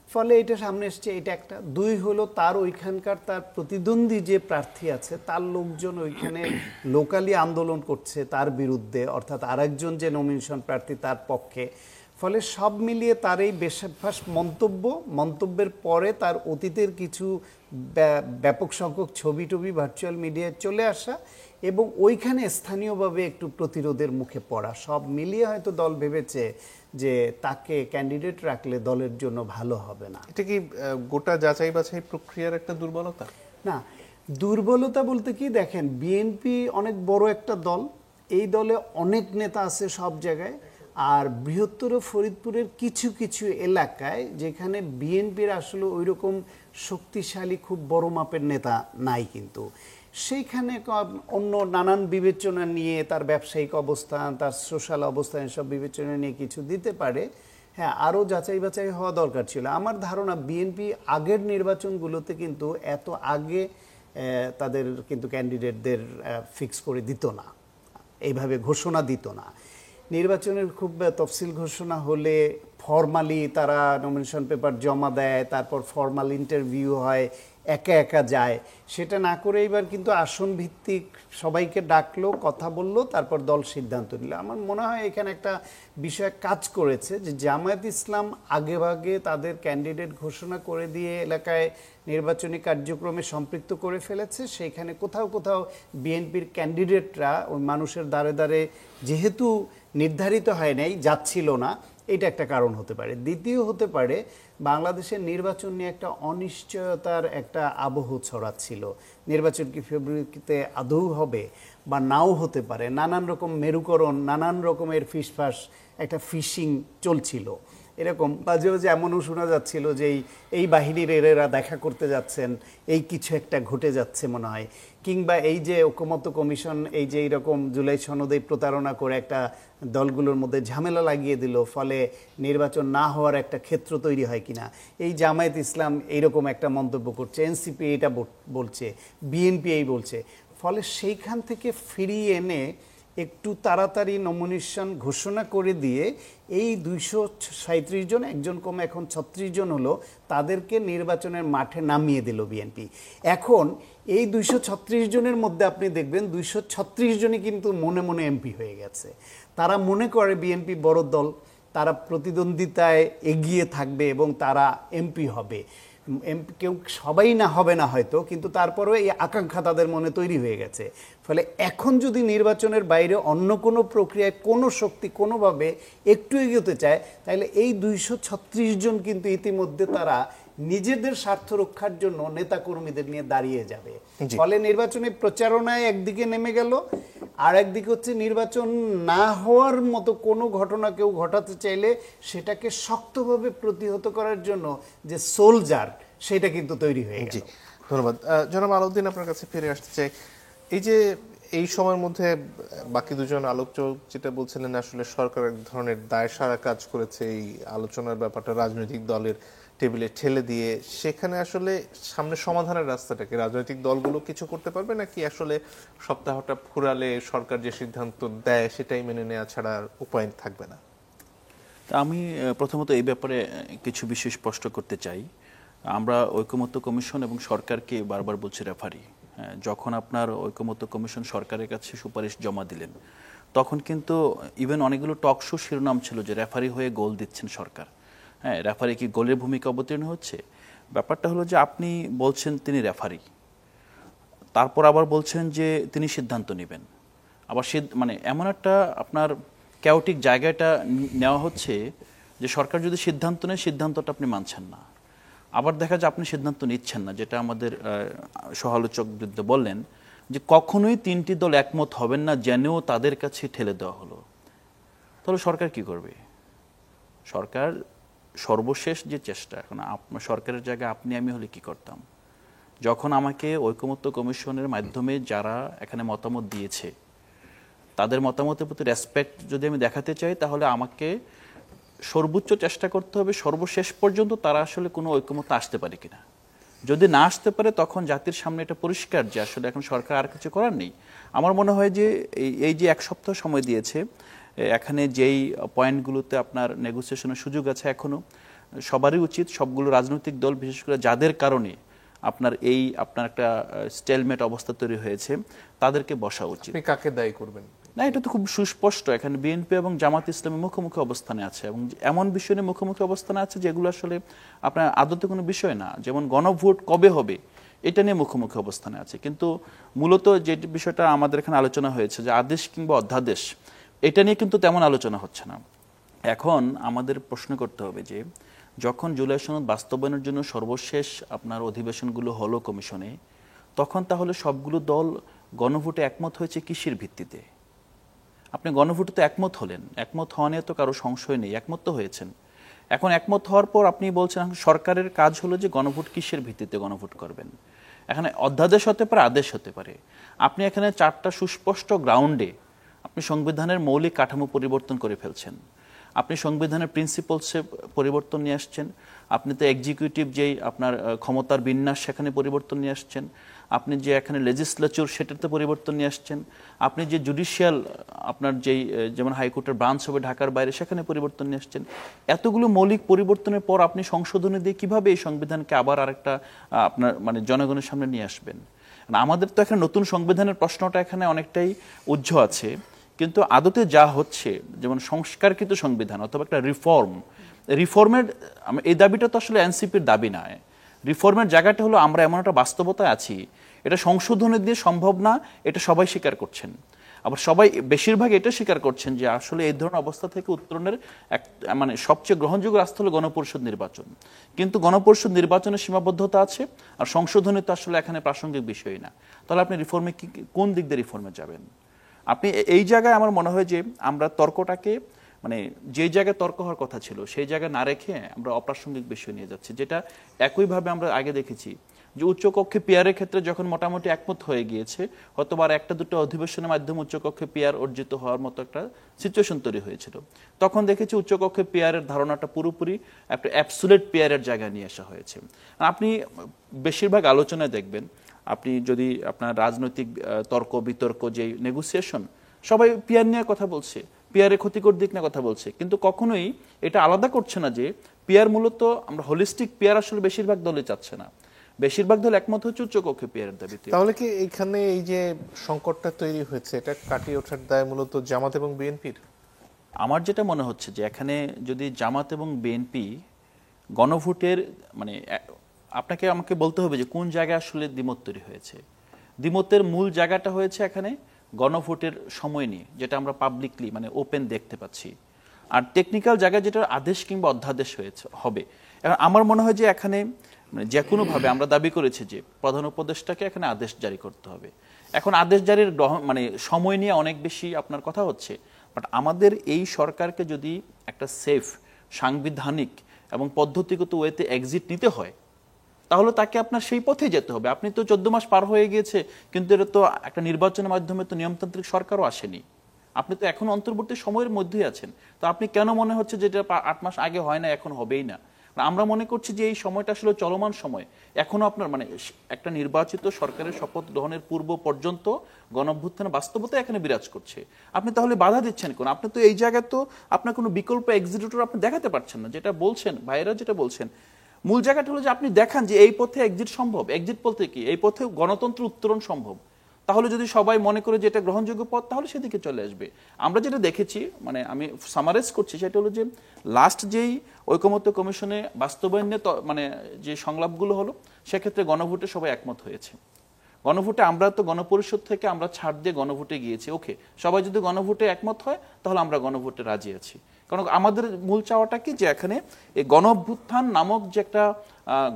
ফলে এটা সামনে এসছে, এটা একটা। দুই হলো তার ওইখানকার তার প্রতিদ্বন্দ্বী যে প্রার্থী আছে তার লোকজন ওইখানে লোকালি আন্দোলন করছে তার বিরুদ্ধে, অর্থাৎ আরেকজন যে নমিনেশন প্রার্থী তার পক্ষে। ফলে সব মিলিয়ে তার এই বেশাভাস মন্তব্যের পরে তার অতীতের কিছু ব্যাপক সংখ্যক ছবি টবি ভার্চুয়াল মিডিয়ায় চলে আসা এবং ওইখানে স্থানীয়ভাবে একটু প্রতিরোধের মুখে পড়া, সব মিলিয়ে হয়তো দল ভেবেছে যে তাকে ক্যান্ডিডেট রাখলে দলের জন্য ভালো হবে না। এটা কি গোটা যাচাই বাছাই প্রক্রিয়ার একটা দুর্বলতা? না, দুর্বলতা বলতে কি, দেখেন বিএনপি অনেক বড় একটা দল, এই দলে অনেক নেতা আছে সব জায়গায়, আর বৃহত্তর ফরিদপুরের কিছু কিছু এলাকায় যেখানে বিএনপির আসলে ওই রকম শক্তিশালী খুব বড় মাপের নেতা নাই, কিন্তু সেইখানে অন্য নানান বিবেচনা নিয়ে তার ব্যবসায়িক অবস্থান, তার সোশ্যাল অবস্থান, এসব বিবেচনা নিয়ে কিছু দিতে পারে। হ্যাঁ, আরও যাচাই বাছাই হওয়া দরকার ছিল। আমার ধারণা বিএনপি আগের নির্বাচনগুলোতে কিন্তু এত আগে তাদের কিন্তু ক্যান্ডিডেটদের ফিক্স করে দিত না, এইভাবে ঘোষণা দিত না। নির্বাচনের খুব তফসিল ঘোষণা হলে ফর্মালি তারা নমিনেশন পেপার জমা দেয়, তারপর ফর্মাল ইন্টারভিউ হয়, একা একা যায়। সেটা না করে এবার কিন্তু আসন ভিত্তিক সবাইকে ডাকলো, কথা বললো, তারপর দল সিদ্ধান্ত নিল। আমার মনে হয় এখানে একটা বিষয় কাজ করেছে যে জামায়াত ইসলাম আগেভাগে তাদের ক্যান্ডিডেট ঘোষণা করে দিয়ে এলাকায় নির্বাচনী কার্যক্রমে সম্পৃক্ত করে ফেলেছে। সেইখানে কোথাও কোথাও বিএনপির ক্যান্ডিডেটরা ওই মানুষের দ্বারে দ্বারে যেহেতু নির্ধারিত হয় নাই, যাচ্ছিল না, এটা একটা কারণ হতে পারে। দ্বিতীয় হতে পারে বাংলাদেশের নির্বাচন নিয়ে একটা অনিশ্চয়তার একটা আবহ ছড়াচ্ছিল। নির্বাচন কি ফেব্রুয়ারিতে আদৌ হবে বা নাও হতে পারে, নানান রকম মেরুকরণ, নানান রকমের ফিসফাস, একটা ফিশিং চলছিল। এরকম মাঝে মাঝে এমনও শোনা যাচ্ছিল যে এই বাহিনীর এরা দেখা করতে যাচ্ছেন, এই কিছু একটা ঘটে যাচ্ছে মনে হয়। কিংবা এই যে ঐকমত্য কমিশন এই যে এইরকম জুলাই সনদে প্রতারণা করে একটা দলগুলোর মধ্যে ঝামেলা লাগিয়ে দিল, ফলে নির্বাচন না হওয়ার একটা ক্ষেত্র তৈরি হয় কিনা, এই জামায়াত ইসলাম এইরকম একটা মন্তব্য করছে, এনসিপি এটা বলছে, বিএনপি এই বলছে। ফলে সেইখান থেকে ফিরিয়ে এনে একটু তাড়াতাড়ি নমিনেশন ঘোষণা করে দিয়ে এই 237 জন, একজন কমে এখন 36 জন হলো, তাদেরকে নির্বাচনের মাঠে নামিয়ে দিল বিএনপি। এখন এই 236 জনের মধ্যে আপনি দেখবেন 236 জনই কিন্তু মনে মনে এমপি হয়ে গেছে। তারা মনে করে বিএনপি বড় দল, তারা প্রতিদ্বন্দ্বিতায় এগিয়ে থাকবে এবং তারা এমপি হবে। কেউ সবাই না হবে না হয়তো, কিন্তু তারপরেও এই আকাঙ্ক্ষা তাদের মনে তৈরি হয়ে গেছে। ফলে এখন যদি নির্বাচনের বাইরে অন্য কোনো প্রক্রিয়ায় কোনো শক্তি কোনোভাবে একটু এগোতে চায়, তাহলে এই 236 জন কিন্তু ইতিমধ্যে তারা নিজেদের স্বার্থ রক্ষার জন্য নেতাকর্মীদের নিয়ে দাঁড়িয়ে যাবে। ফলে নির্বাচনে প্রচারণায় একদিকে নেমে গেল, আর একদিকে হচ্ছে নির্বাচন না হওয়ার মতো কোনো ঘটনা কেউ ঘটাতে চাইলে সেটাকে শক্তভাবে প্রতিহত করার জন্য যে সোলজার, সেটা কিন্তু তৈরি হয়ে গেল। ধন্যবাদ। জনাব আলাউদ্দিন, আপনার কাছে ফিরে আসতে চাই। এই যে এই সময়ের মধ্যে বাকি দুজন আলোচক যেটা বলছিলেন, আসলে সরকার এক ধরনের দায় সারা কাজ করেছে এই আলোচনার ব্যাপারটা রাজনৈতিক দলের টেবিলে ঠেলে দিয়ে, সেখানে আসলে সামনে সমাধানের রাস্তাটাকে রাজনৈতিক দলগুলো কিছু করতে পারবে নাকি আসলে সপ্তাহটা ফুরালে সরকার যে সিদ্ধান্ত দেয় সেটাই মেনে নেওয়া ছাড়া আর উপায় থাকবে না? আমি প্রথমত এই ব্যাপারে কিছু বিষয় স্পষ্ট করতে চাই। আমরা ঐকমত্য কমিশন এবং সরকারকে বারবার বলছি রেফারি। যখন আপনার ঐকমত্য কমিশন সরকারের কাছে সুপারিশ জমা দিলেন, তখন কিন্তু ইভেন অনেকগুলো টক শো শিরোনাম ছিল যে রেফারি হয়ে গোল দিচ্ছেন সরকার। হ্যাঁ, রেফারি কি গোলের ভূমিকা অবতীর্ণ হচ্ছে? ব্যাপারটা হলো যে আপনি বলছেন তিনি রেফারি, তারপর আবার বলছেন যে তিনি সিদ্ধান্ত নেবেন। আবার মানে এমন একটা আপনার ক্যাওটিক জায়গাটা নেওয়া হচ্ছে যে সরকার যদি সিদ্ধান্ত নেয়, সিদ্ধান্তটা আপনি মানছেন না। আবার দেখা যায় আপনি সিদ্ধান্ত নিচ্ছেন না, যেটা আমাদের সহালোচক বৃদ্ধ বললেন যে কখনোই তিনটি দল একমত হবেন না, জেনেও তাদের কাছে ঠেলে দেওয়া হলো। তাহলে সরকার কি করবে? সরকার সর্বশেষ যে চেষ্টা, এখন আপনার সরকারের জায়গায় আপনি আমি হলে কি করতাম? যখন আমাকে ঐকমত্য কমিশনের মাধ্যমে যারা এখানে মতামত দিয়েছে, তাদের মতামতের প্রতি রেসপেক্ট যদি আমি দেখাতে চাই, তাহলে আমাকে সর্বোচ্চ চেষ্টা করতে হবে সর্বশেষ পর্যন্ত তারা আসলে কোনো ঐকমত্য আসতে পারে কিনা। যদি না আসতে পারে, তখন জাতির সামনে এটা পরিষ্কার যে আসলে এখন সরকার আর কিছু করার নেই। আমার মনে হয় যে এই যে এক সপ্তাহ সময় দিয়েছে, এখানে যেই পয়েন্টগুলোতে আপনার নেগোসিয়েশনের সুযোগ আছে, এখনও সবারই উচিত, সবগুলো রাজনৈতিক দল বিশেষ করে যাদের কারণে আপনার একটা স্টেলমেট অবস্থা তৈরি হয়েছে, তাদেরকে বসা উচিত। আপনি কাকে দায়ী করবেন? না, এটা তো খুব সুস্পষ্ট। এখানে বিএনপি এবং জামাত ইসলামী মুখোমুখি অবস্থানে আছে, এবং এমন বিষয় নিয়ে মুখোমুখি অবস্থানে আছে যেগুলো আসলে আপনার আদতে কোনো বিষয় না। যেমন গণভোট কবে হবে, এটা নিয়ে মুখোমুখি অবস্থানে আছে। কিন্তু মূলত যে বিষয়টা আমাদের এখানে আলোচনা হয়েছে যে আদেশ কিংবা অধ্যাদেশ, এটা নিয়ে কিন্তু তেমন আলোচনা হচ্ছে না। এখন আমাদের প্রশ্ন করতে হবে যে যখন জুলাই সনদ বাস্তবায়নের জন্য সর্বশেষ আপনার অধিবেশনগুলো হলো কমিশনে, তখন তাহলে সবগুলো দল গণভোটে একমত হয়েছে কিসের ভিত্তিতে? আপনি গণভোটে তো একমত হলেন, একমত হওয়া নিয়ে তো কারো সংশয় নেই, একমত তো হয়েছেন। এখন একমত হওয়ার পর আপনি বলছেন সরকারের কাজ হলো যে গণভোট কিসের ভিত্তিতে গণভোট করবেন। এখানে অধ্যাদেশ হতে পারে, আদেশ হতে পারে। আপনি এখানে চারটা সুস্পষ্ট গ্রাউন্ডে আপনি সংবিধানের মৌলিক কাঠামো পরিবর্তন করে ফেলছেন। আপনি সংবিধানের প্রিন্সিপালসে পরিবর্তন নিয়ে আসছেন। আপনি তো এক্সিকিউটিভ যেই আপনার ক্ষমতার বিন্যাস, সেখানে পরিবর্তন নিয়ে আসছেন। আপনি যে এখানে লেজিসলেচার, সেটাতে পরিবর্তন নিয়ে আসছেন। আপনি যে জুডিশিয়াল আপনার যেই যেমন হাইকোর্টের ব্রাঞ্চ হবে ঢাকার বাইরে, সেখানে পরিবর্তন নিয়ে আসছেন। এতগুলো মৌলিক পরিবর্তনের পর আপনি সংশোধনী দিয়ে কিভাবে এই সংবিধানকে আবার আরেকটা আপনার মানে জনগণের সামনে নিয়ে আসবেন? আমাদের তো এখানে নতুন সংবিধানের প্রশ্নটা এখানে অনেকটাই উজ্জ্ব আছে, কিন্তু আদতে যা হচ্ছে, যেমন সংস্কারকৃত সংবিধান অথবা একটা রিফর্মের এই দাবিটা তো আসলে এনসিপির দাবি নয়। রিফর্মের জায়গাটা হলো আমরা এমন একটা বাস্তবতায় আছি, এটা সংশোধনী দিয়ে সম্ভব না, এটা সবাই স্বীকার করছেন। আবার সবাই বেশিরভাগ এটা স্বীকার করছেন যে আসলে এই ধরনের অবস্থা থেকে উত্তরণের মানে সবচেয়ে গ্রহণযোগ্য রাস্তা হলো গণপরিষদ নির্বাচন। কিন্তু গণপরিষদ নির্বাচনের সীমাবদ্ধতা আছে, আর সংশোধনী তো আসলে এখানে প্রাসঙ্গিক বিষয় না। তাহলে আপনি রিফর্মে কোন দিক দিয়ে রিফর্মে যাবেন? আপনি এই জায়গায় আমার মনে হয় যে আমরা তর্কটাকে মানে যে জায়গায় তর্ক হওয়ার কথা ছিল সেই জায়গায় না রেখে আমরা অপ্রাসঙ্গিক বিষয় নিয়ে যাচ্ছি, যেটা একইভাবে আমরা আগে দেখেছি যে উচ্চকক্ষে পিয়ারের ক্ষেত্রে যখন মোটামুটি একমত হয়ে গিয়েছে, হয়তোবা আর একটা দুটো অধিবেশনের মাধ্যমে উচ্চকক্ষে পিয়ার অর্জিত হওয়ার মতো একটা সিচুয়েশন তৈরি হয়েছিল, তখন দেখেছি উচ্চকক্ষে পিয়ারের ধারণাটা পুরোপুরি একটা অ্যাবসুলেট পিয়ারের জায়গায় নিয়ে আসা হয়েছে। আপনি বেশিরভাগ আলোচনায় দেখবেন, আপনি যদি আপনার রাজনৈতিক তর্ক বিতর্ক যে নেগোসিয়েশন, সবাই পিয়ার নিয়ে কথা বলছে, পিয়ারের ক্ষতিকর দিক নিয়ে কথা বলছে, কিন্তু কখনোই এটা আলাদা করছে না যে পিয়ার মূলত আমরা হোলিস্টিক পিয়ার আসলে বেশিরভাগ দলই চাচ্ছে না। বেশিরভাগ দল একমত হচ্ছে উচ্চকক্ষে পিয়ারের দাবিতে। তাহলে কি এখানে এই যে সংকটটা তৈরি হয়েছে এটা কাটিয়ে ওঠার দায় মূলত জামাত এবং বিএনপির? আমার যেটা মনে হচ্ছে যে এখানে যদি জামাত এবং বিএনপি গণভোটের মানে আপনাকে আমাকে বলতে হবে যে কোন জায়গায় আসলে দ্বিমত তৈরি হয়েছে। দ্বিমতের মূল জায়গাটা হয়েছে এখানে গণভোটের সময় নিয়ে, যেটা আমরা পাবলিকলি মানে ওপেন দেখতে পাচ্ছি। আর টেকনিক্যাল জায়গায় যেটা আদেশ কিংবা অধ্যাদেশ হবে। এখন আমার মনে হয় যে এখানে মানে যে কোনোভাবে আমরা দাবি করেছি যে প্রধান উপদেষ্টাকে এখানে আদেশ জারি করতে হবে। এখন আদেশ জারির মানে সময় নিয়ে অনেক বেশি আপনার কথা হচ্ছে, বাট আমাদের এই সরকারকে যদি একটা সেফ সাংবিধানিক এবং পদ্ধতিগত ওয়েতে এক্সিট নিতে হয়, তাহলে তাকে আপনার সেই পথে যেতে হবে। আপনি তো 14 মাস পার হয়ে গিয়েছে, কিন্তু এটা তো একটা নির্বাচনের মাধ্যমে তো নিয়মতান্ত্রিক সরকারও আসেনি। আপনি তো এখন অন্তর্বর্তী সময়ের মধ্যেই আছেন, তো আপনি কেন মনে হচ্ছে যে এটা 8 মাস আগে হয় না, এখন হবেই না? আমরা মনে করছি যে এই সময়টা আসলে চলমান সময়। এখনো আপনার মানে একটা নির্বাচিত সরকারের শপথ গ্রহণের পূর্ব পর্যন্ত গণঅভ্যুত্থানের বাস্তবতা এখানে বিরাজ করছে। আপনি তাহলে বাধা দিচ্ছেন কোন? আপনি তো এই জায়গায় তো আপনার কোনো বিকল্প এক্সিকিউটর আপনি দেখাতে পারছেন না। যেটা বলছেন ভাইয়েরা, যেটা বলছেন মূল জায়গাটা হলো যে আপনি দেখান যে এই পথে এক্সিট সম্ভব। এক্সিট বলতে কি? এই পথে গণতন্ত্র উত্তরণ সম্ভব। তাহলে যদি সবাই মনে করে যে এটা গ্রহণযোগ্য পথ, তাহলে সেদিকে চলে আসবে। আমরা যেটা দেখেছি, মানে আমি সামারাইজ করছি, সেটা হলো যে লাস্ট যেই ঐকমত্য কমিশনে বাস্তবায়ন নিয়ে মানে যে সংলাপগুলো হলো, সেক্ষেত্রে গণভোটে সবাই একমত হয়েছে। গণভোটে আমরা তো গণপরিষদ থেকে আমরা ছাড় দিয়ে গণভোটে গিয়েছি। ওকে, সবাই যদি গণভোটে একমত হয় তাহলে আমরা গণভোটে রাজি আছি। কারণ আমাদের মূল চাওয়াটা কি, যে এখানে এই গণঅভ্যুত্থান নামক যে একটা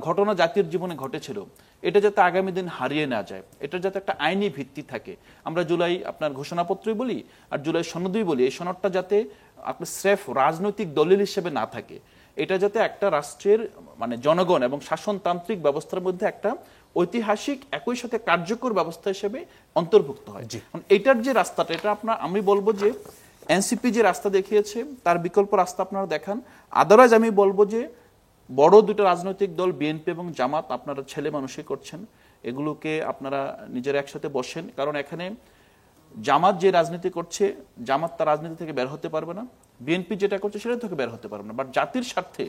ঘটনা জাতির জীবনে ঘটেছিল, এটা যাতে আগামী দিন হারিয়ে না যায়, এটা যাতে একটা আইনি ভিত্তি থাকে। আমরা জুলাই আপনার ঘোষণাপত্রই বলি আর জুলাই সনদই বলি, এই সনদটা যাতে আপনার স্রেফ রাজনৈতিক দলিল হিসেবে না থাকে, এটা যাতে একটা রাষ্ট্রের মানে জনগণ এবং শাসনতান্ত্রিক ব্যবস্থার মধ্যে একটা ঐতিহাসিক একই সাথে কার্যকর ব্যবস্থা হিসেবে অন্তর্ভুক্ত হয়। এটার যে রাস্তাটা, এটা আপনার আমি বলবো যে এনসিপি যে রাস্তা দেখিয়েছে তার বিকল্প রাস্তা আপনারা দেখান। আদারওয়াইজ আমি বলবো যে বড় দুটো রাজনৈতিক দল বিএনপি এবং জামাত আপনারা ছেলে মানুষই করছেন, এগুলোকে আপনারা নিজেরা একসাথে বসেন। কারণ এখানে জামাত যে রাজনীতি করছে, জামাত তার রাজনীতি থেকে বের হতে পারবে না, বিএনপি যেটা করছে সেটা থেকে বের হতে পারবে না। বাট জাতির স্বার্থে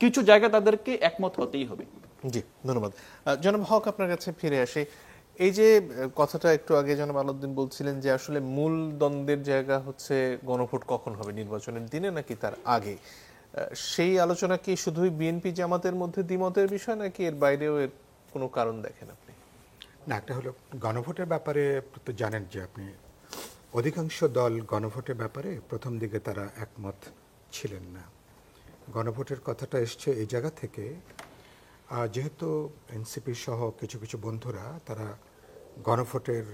কিছু জায়গা তাদেরকে একমত হতেই হবে। জি, ধন্যবাদ। জনাব হক, আপনার কাছে ফিরে আসি। এই যে কথাটা একটু আগে জনাব আলাউদ্দিন বলছিলেন যে আসলে মূল দ্বন্দ্বের জায়গা হচ্ছে গণভোট কখন হবে, নির্বাচনের দিনে নাকি তার আগে, সেই আলোচনা কি শুধুই বিএনপি জামাতের মধ্যে দ্বিমতের বিষয়, নাকি এর বাইরেও এর কোনো কারণ দেখেন আপনি? না, একটা হলো গণভোটের ব্যাপারে তো জানেন যে আপনি অধিকাংশ দল গণভোটের ব্যাপারে প্রথম দিকে তারা একমত ছিলেন না। গণভোটের কথাটা এসছে এই জায়গা থেকে, যেহেতু এনসিপি সহ কিছু কিছু বন্ধুরা তারা গণভোটের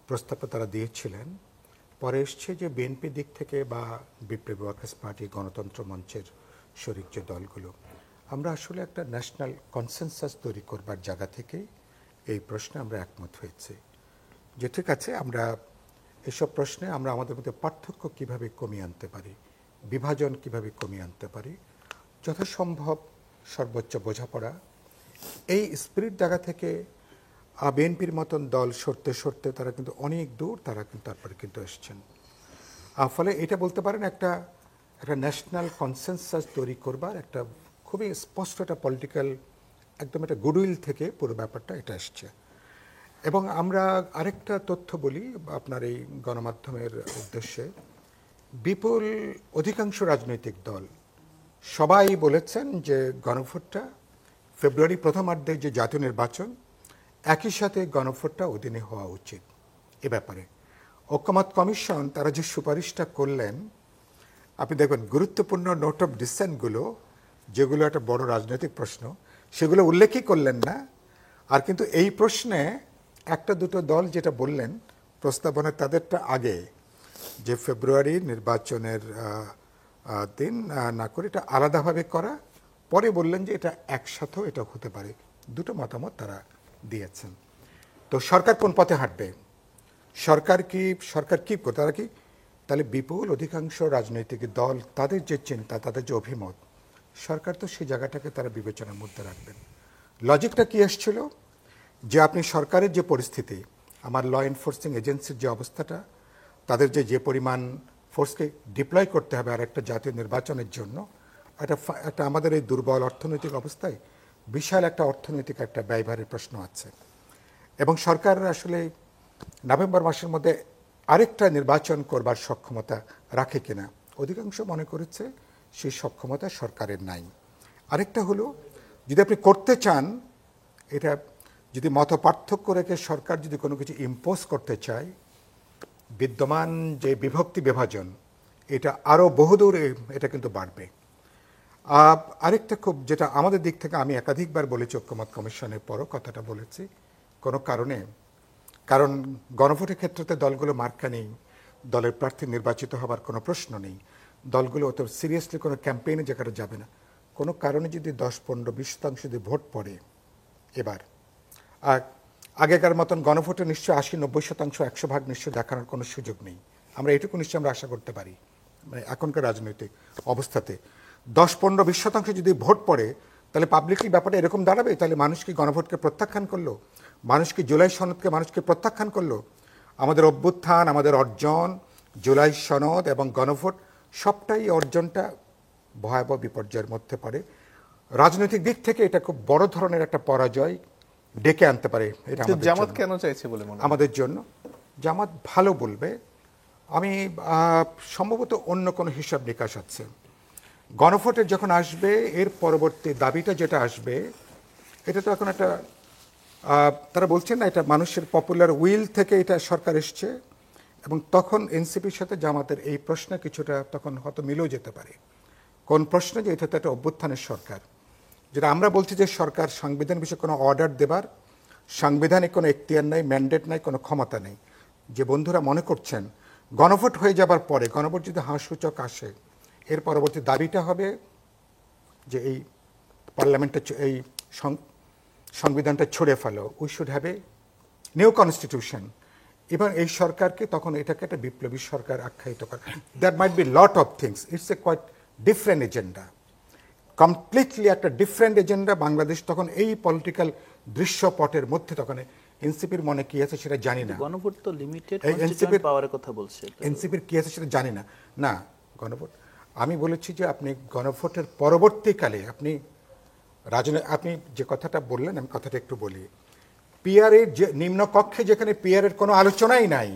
প্রস্তাবটা তারা দিয়েছিলেন, পরে এসছে যে বিএনপি দিক থেকে বা বিপ্লবী ওয়ার্কার্স পার্টি, গণতন্ত্র মঞ্চের শরিক যে দলগুলো, আমরা আসলে একটা ন্যাশনাল কনসেনসাস তৈরি করবার জায়গা থেকে এই প্রশ্নে আমরা একমত হয়েছি যে ঠিক আছে, আমরা এসব প্রশ্নে আমরা আমাদের মধ্যে পার্থক্য কিভাবে কমিয়ে আনতে পারি, বিভাজন কিভাবে কমিয়ে আনতে পারি, যথাসম্ভব সর্বোচ্চ বোঝাপড়া, এই স্পিরিট জায়গা থেকে বিএনপির মতন দল সরতে সরতে তারা কিন্তু অনেক দূর তারা কিন্তু তারপরে কিন্তু এসছেন। ফলে এটা বলতে পারেন একটা ন্যাশনাল কনসেনসাস তৈরি করবার একটা খুবই স্পষ্ট একটা পলিটিক্যাল একদম একটা গুডউইল থেকে পুরো ব্যাপারটা এটা এসছে। এবং আমরা আরেকটা তথ্য বলি আপনার এই গণমাধ্যমের উদ্দেশ্যে, বিপুল অধিকাংশ রাজনৈতিক দল সবাই বলেছেন যে গণভোটটা ফেব্রুয়ারি প্রথমার্ধে যে জাতীয় নির্বাচন, একই সাথে গণভোটটা অধীনে হওয়া উচিত। এ ব্যাপারে ঐকমত্য কমিশন তারা যে সুপারিশটা করলেন, আপনি দেখবেন গুরুত্বপূর্ণ নোট অফ ডিসেন্টগুলো, যেগুলো একটা বড় রাজনৈতিক প্রশ্ন, সেগুলো উল্লেখই করলেন না। আর কিন্তু এই প্রশ্নে একটা দুটো দল যেটা বললেন প্রস্তাবনা তাদেরটা আগে, যে ফেব্রুয়ারি নির্বাচনের দিন না করে এটা আলাদাভাবে করা, পরে বললেন যে এটা একসাথেও এটা হতে পারে। দুটো মতামত তারা দিয়েছেন। তো সরকার কোন পথে হাঁটবে, সরকার কি করে, তারা কি তাহলে বিপুল অধিকাংশ রাজনৈতিক দল তাদের যে চিন্তা, তাদের যে অভিমত, সরকার তো সেই জায়গাটাকে তারা বিবেচনার মধ্যে রাখবেন। লজিকটা কি এসেছিল যে আপনি সরকারের যে পরিস্থিতি, আমার ল এনফোর্সিং এজেন্সির যে অবস্থাটা, তাদের যে পরিমাণ ফোর্সকে ডিপ্লয় করতে হবে আর একটা জাতীয় নির্বাচনের জন্য, একটা আমাদের এই দুর্বল অর্থনৈতিক অবস্থায় বিশাল একটা অর্থনৈতিক একটা ব্যয়ভারের প্রশ্ন আছে। এবং সরকার আসলে নভেম্বর মাসের মধ্যে আরেকটা নির্বাচন করবার সক্ষমতা রাখে কিনা, অধিকাংশ মনে করেছে সেই সক্ষমতা সরকারের নাই। আরেকটা হলো, যদি আপনি করতে চান, এটা যদি মত পার্থক্য রেখে সরকার যদি কোনো কিছু ইম্পোজ করতে চায়, বিদ্যমান যে বিভক্তি বিভাজন, এটা আরও বহুদূর এটা কিন্তু বাড়বে। আরেকটা খুব, যেটা আমাদের দিক থেকে আমি একাধিকবার বলেছি, ঐক্যমত কমিশনের পরও কথাটা বলেছি, কোনো কারণ গণভোটের ক্ষেত্রে দলগুলো মার্কা নেই, দলের প্রার্থী নির্বাচিত হবার কোনো প্রশ্ন নেই, দলগুলো অত সিরিয়াসলি কোনো ক্যাম্পেইনে যেখানে যাবে না। কোনো কারণে যদি 10-15-20% যদি ভোট পড়ে এবার, আর আগেকার মতন গণভোটে নিশ্চয় 80-90%, 100% নিশ্চয় দেখানোর কোনো সুযোগ নেই। আমরা এটুকু নিশ্চয় আমরা আশা করতে পারি, মানে এখনকার রাজনৈতিক অবস্থাতে 10-15-20% যদি ভোট পড়ে, তাহলে পাবলিকলি ব্যাপারটা এরকম দাঁড়াবে, তাহলে মানুষ কি গণভোটকে প্রত্যাখ্যান করলো, মানুষ কি জুলাই সনদকে মানুষকে প্রত্যাখ্যান করলো। আমাদের অভ্যুত্থান, আমাদের অর্জন, জুলাই সনদ এবং গণভোট, সবটাই অর্জনটা ভয়াবহ বিপর্যয়ের মধ্যে পড়ে। রাজনৈতিক দিক থেকে এটা খুব বড় ধরনের একটা পরাজয় ডেকে আনতে পারে। এটা জামাত কেন চাইছে বলে মনে হয় আমাদের জন্য? জামাত ভালো বলবে, আমি সম্ভবত অন্য কোনো হিসাব নিকাশ আছে। গণভোটে যখন আসবে, এর পরবর্তী দাবিটা যেটা আসবে, এটা তো এখন একটা তারা বলছেন না, এটা মানুষের পপুলার উইল থেকে এটা সরকার এসছে, এবং তখন এনসিপির সাথে জামাতের এই প্রশ্নে কিছুটা তখন হয়তো মিলেও যেতে পারে। কোন প্রশ্নে? যে এটা তো একটা অভ্যুত্থানের সরকার, যেটা আমরা বলছি যে সরকার সংবিধান বিষয়ে কোনো অর্ডার দেবার সাংবিধানিক কোনো এখতিয়ার নাই, ম্যান্ডেট নাই, কোনো ক্ষমতা নেই। যে বন্ধুরা মনে করছেন গণভোট হয়ে যাবার পরে, গণভোট যদি হাসসূচক আসে, এর পরবর্তী দাবিটা হবে যে এই পার্লামেন্টে এই সংবিধানটা ছুড়ে ফেলো, we should have a new constitution. এবং এই সরকারকে তখন এটাকে একটা বিপ্লবী সরকার আখ্যায়িত করে। That might be lot of things, it's a quite different agenda, completely একটা ডিফারেন্ট এজেন্ডা। বাংলাদেশ তখন এই পলিটিক্যাল দৃশ্যপটের মধ্যে, তখন এনসিপির মনে কি আছে সেটা জানি না, গণভোট তো লিমিটেড কনস্টিটিউয়েন্ট পাওয়ারের কথা বলছে, এনসিপির কি আছে সেটা জানি না। না, গণভোট, আমি বলেছি যে আপনি গণভোটের পরবর্তীকালে আপনি যে কথাটা বললেন, আমি কথাটা একটু বলি। পিআরের যে নিম্নকক্ষে, যেখানে পিআরের কোনো আলোচনাই নাই,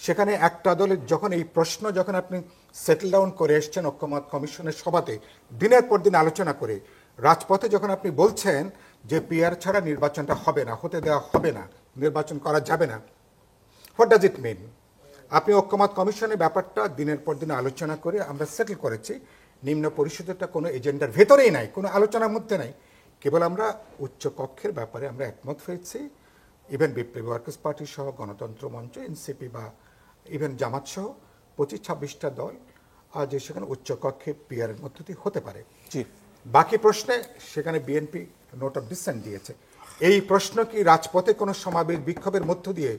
সেখানে একটা দলের যখন এই প্রশ্ন যখন আপনি সেটেল ডাউন করে এসছেন ঐক্যমত কমিশনের সভাতে, দিনের পর দিন আলোচনা করে, রাজপথে যখন আপনি বলছেন যে পিআর ছাড়া নির্বাচনটা হবে না, হতে দেওয়া হবে না, নির্বাচন করা যাবে না, হোয়াট ডাজ ইট মিন? আপনি ঐক্যমত কমিশনের ব্যাপারটা দিনের পর দিন আলোচনা করে আমরা সেটেল করেছি। নিম্ন পরিষদেরটা কোনো এজেন্ডার ভেতরেই নাই, কোনো আলোচনার মধ্যে নাই, কেবল আমরা উচ্চ কক্ষের ব্যাপারে আমরা একমত হয়েছি। ইভেন বিপ্লবী ওয়ার্কার্স পার্টি সহ, গণতন্ত্র মঞ্চ, এনসিপি বা ইভেন জামাত সহ 25-26টা দল যে সেখানে উচ্চ কক্ষে পিআরের মধ্য দিয়ে হতে পারে। জি, বাকি প্রশ্নে সেখানে বিএনপি নোট অফ ডিসেন্ট দিয়েছে। এই প্রশ্ন কি রাজপথে কোনো সমাবেশ বিক্ষোভের মধ্য দিয়ে,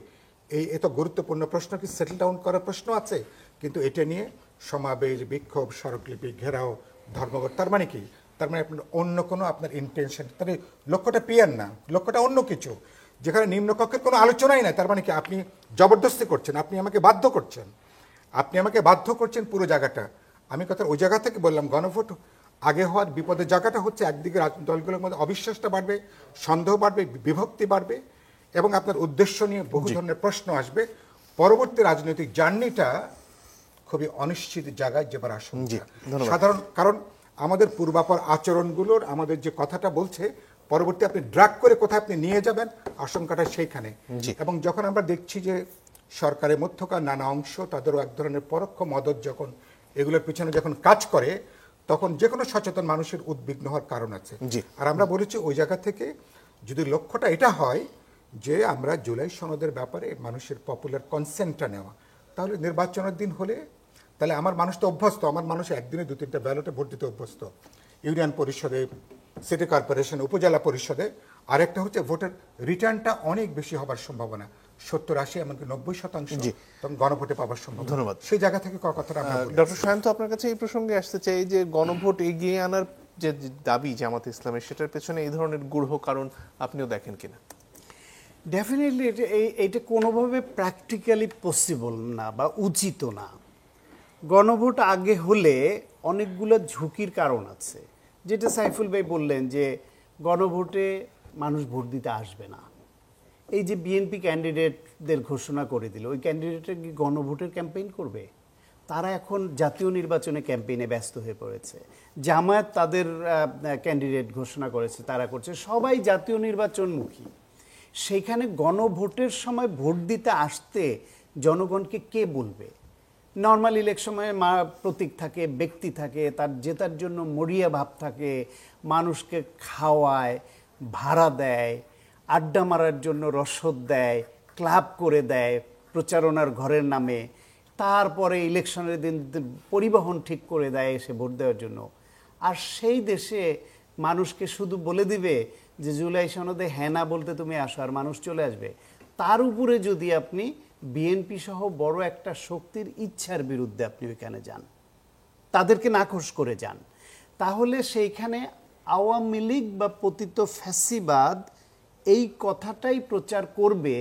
এই এত গুরুত্বপূর্ণ প্রশ্ন কি সেটেল ডাউন করার প্রশ্ন আছে? কিন্তু এটা নিয়ে সমাবেশ, বিক্ষোভ, স্মারকলিপি ঘেরাও, ধর্মঘট, তার মানে কি? তার মানে আপনার অন্য কোনো আপনার ইন্টেনশন, তাহলে লক্ষ্যটা পিআর না, লক্ষ্যটা অন্য কিছু, যেখানে নিম্নকক্ষের কোনো আলোচনাই নাই। তার মানে কি? আপনি জবরদস্তি করছেন, আপনি আমাকে বাধ্য করছেন পুরো জায়গাটা। আমি কথা ওই জায়গা থেকে বললাম, গণভোট আগে হওয়ার বিপদের জায়গাটা হচ্ছে, একদিকে দলগুলোর মধ্যে অবিশ্বাসটা বাড়বে, সন্দেহ বাড়বে, বিভক্তি বাড়বে, এবং আপনার উদ্দেশ্য নিয়ে বহু ধরনের প্রশ্ন আসবে। পরবর্তী রাজনৈতিক জার্নিটা খুবই অনিশ্চিত জায়গায় যেবার আশঙ্কা সাধারণ, কারণ আমাদের পূর্বাপর আচরণগুলোর আমাদের যে কথাটা বলছে, পরবর্তী আপনি ড্রাগ করে কোথায় আপনি নিয়ে যাবেন, আশঙ্কাটা সেইখানে। এবং যখন আমরা দেখছি যে সরকারের মধ্যকার নানা অংশ, তাদেরও এক ধরনের পরোক্ষ মদত যখন এগুলোর পিছনে যখন কাজ করে, তখন যে কোনো সচেতন মানুষের উদ্বিগ্ন হওয়ার কারণ আছে। আর আমরা বলেছি ওই জায়গা থেকে যদি লক্ষ্যটা এটা হয় যে আমরা জুলাই সনদের ব্যাপারে মানুষের পপুলার কনসেন্টটা নেওয়া, তাহলে নির্বাচনের দিন হলে তাহলে আমার মানুষ তো অভ্যস্ত, আমার মানুষ একদিনে 2-3টা ব্যালটে ভোট দিতে অভ্যস্ত, ইউনিয়ন পরিষদে, সিটি কর্পোরেশন, উপজেলা পরিষদে। আরেকটা হচ্ছে ভোটের রিটার্নটা অনেক বেশি হবার সম্ভাবনা, 70-80 এমনকি 90% তখন গণভোটে পাওয়ার সম্ভাবনা। ধন্যবাদ। সেই জায়গা থেকে কথাটা আমরা বলি। ডক্টর শান্ত, আপনার কাছে এই প্রসঙ্গে আসতে চাই যে গণভোট এগিয়ে আনার যে দাবি জামাত ইসলামের, সেটার পেছনে এই ধরনের গূঢ় কারণ আপনিও দেখেন কিনা? ডেফিনেটলি এটা কোনোভাবে প্র্যাকটিক্যালি পসিবল না বা উচিত না। গণভোট আগে হলে অনেকগুলো ঝুঁকির কারণ আছে, যেটা সাইফুল ভাই বললেন যে গণভোটে মানুষ ভোট দিতে আসবে না। এই যে বিএনপি ক্যান্ডিডেটদের ঘোষণা করে দিল, ওই ক্যান্ডিডেটরা কি গণভোটের ক্যাম্পেইন করবে? তারা এখন জাতীয় নির্বাচনে ক্যাম্পেইনে ব্যস্ত হয়ে পড়েছে। জামায়াত তাদের ক্যান্ডিডেট ঘোষণা করেছে, তারা করছে, সবাই জাতীয় নির্বাচনমুখী। সেইখানে গণভোটের সময় ভোট দিতে আসতে জনগণকে কে বলবে? নর্মাল ইলেকশনে প্রতীক থাকে, ব্যক্তি থাকে, তার জেতার জন্য মরিয়া ভাব থাকে, মানুষকে খাওয়ায়, ভাড়া দেয়, আড্ডা মারার জন্য রসদ দেয়, ক্লাব করে দেয় প্রচারণার ঘরের নামে, তারপরে ইলেকশনের দিন পরিবহন ঠিক করে দেয় এসে ভোট দেওয়ার জন্য। আর সেই দেশে মানুষকে শুধু বলে দিবে যে জুলাই সনদে হ্যাঁ না বলতে তুমি আসো, আর মানুষ চলে আসবে। তার উপরে যদি আপনি বিএনপি সহ বড় একটা শক্তির ইচ্ছার বিরুদ্ধে আপনি ওইখানে যান, তাদেরকে নাকচ করে যান, তাহলে সেইখানে আওয়ামী লীগ বা পতিত ফ্যাসিবাদ এই কথাটাই প্রচার করবে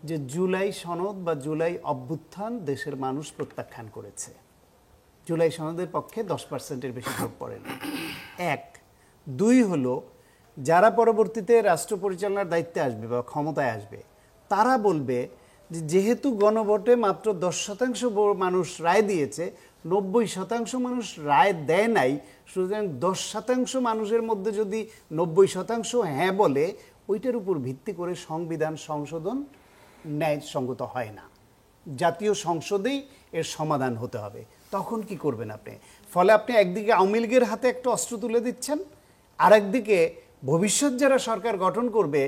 যে জুলাই সনদ বা জুলাই অভ্যুত্থান দেশের মানুষ প্রত্যাখ্যান করেছে। জুলাই সনদের পক্ষে 10%-এর বেশি ভোট পড়ে না। 1, 2 হলো যারা পরবর্তীতে রাষ্ট্র পরিচালনার দায়িত্বে আসবে বা ক্ষমতায় আসবে, তারা বলবে যে যেহেতু গণভোটে মাত্র 10% মানুষ রায় দিয়েছে, 90% মানুষ রায় দেয় নাই, সুতরাং 10% মানুষের মধ্যে যদি 90% হ্যাঁ বলে, ওইটার উপর ভিত্তি করে সংবিধান সংশোধন ন্যায়সঙ্গত হয় না। জাতীয় সংসদেই এর সমাধান হতে হবে। তখন কি করবেন আপনি? ফলে আপনি একদিকে আওয়ামী লীগের হাতে একটা অস্ত্র তুলে দিচ্ছেন, আর একদিকে ভবিষ্যৎ যারা সরকার গঠন করবে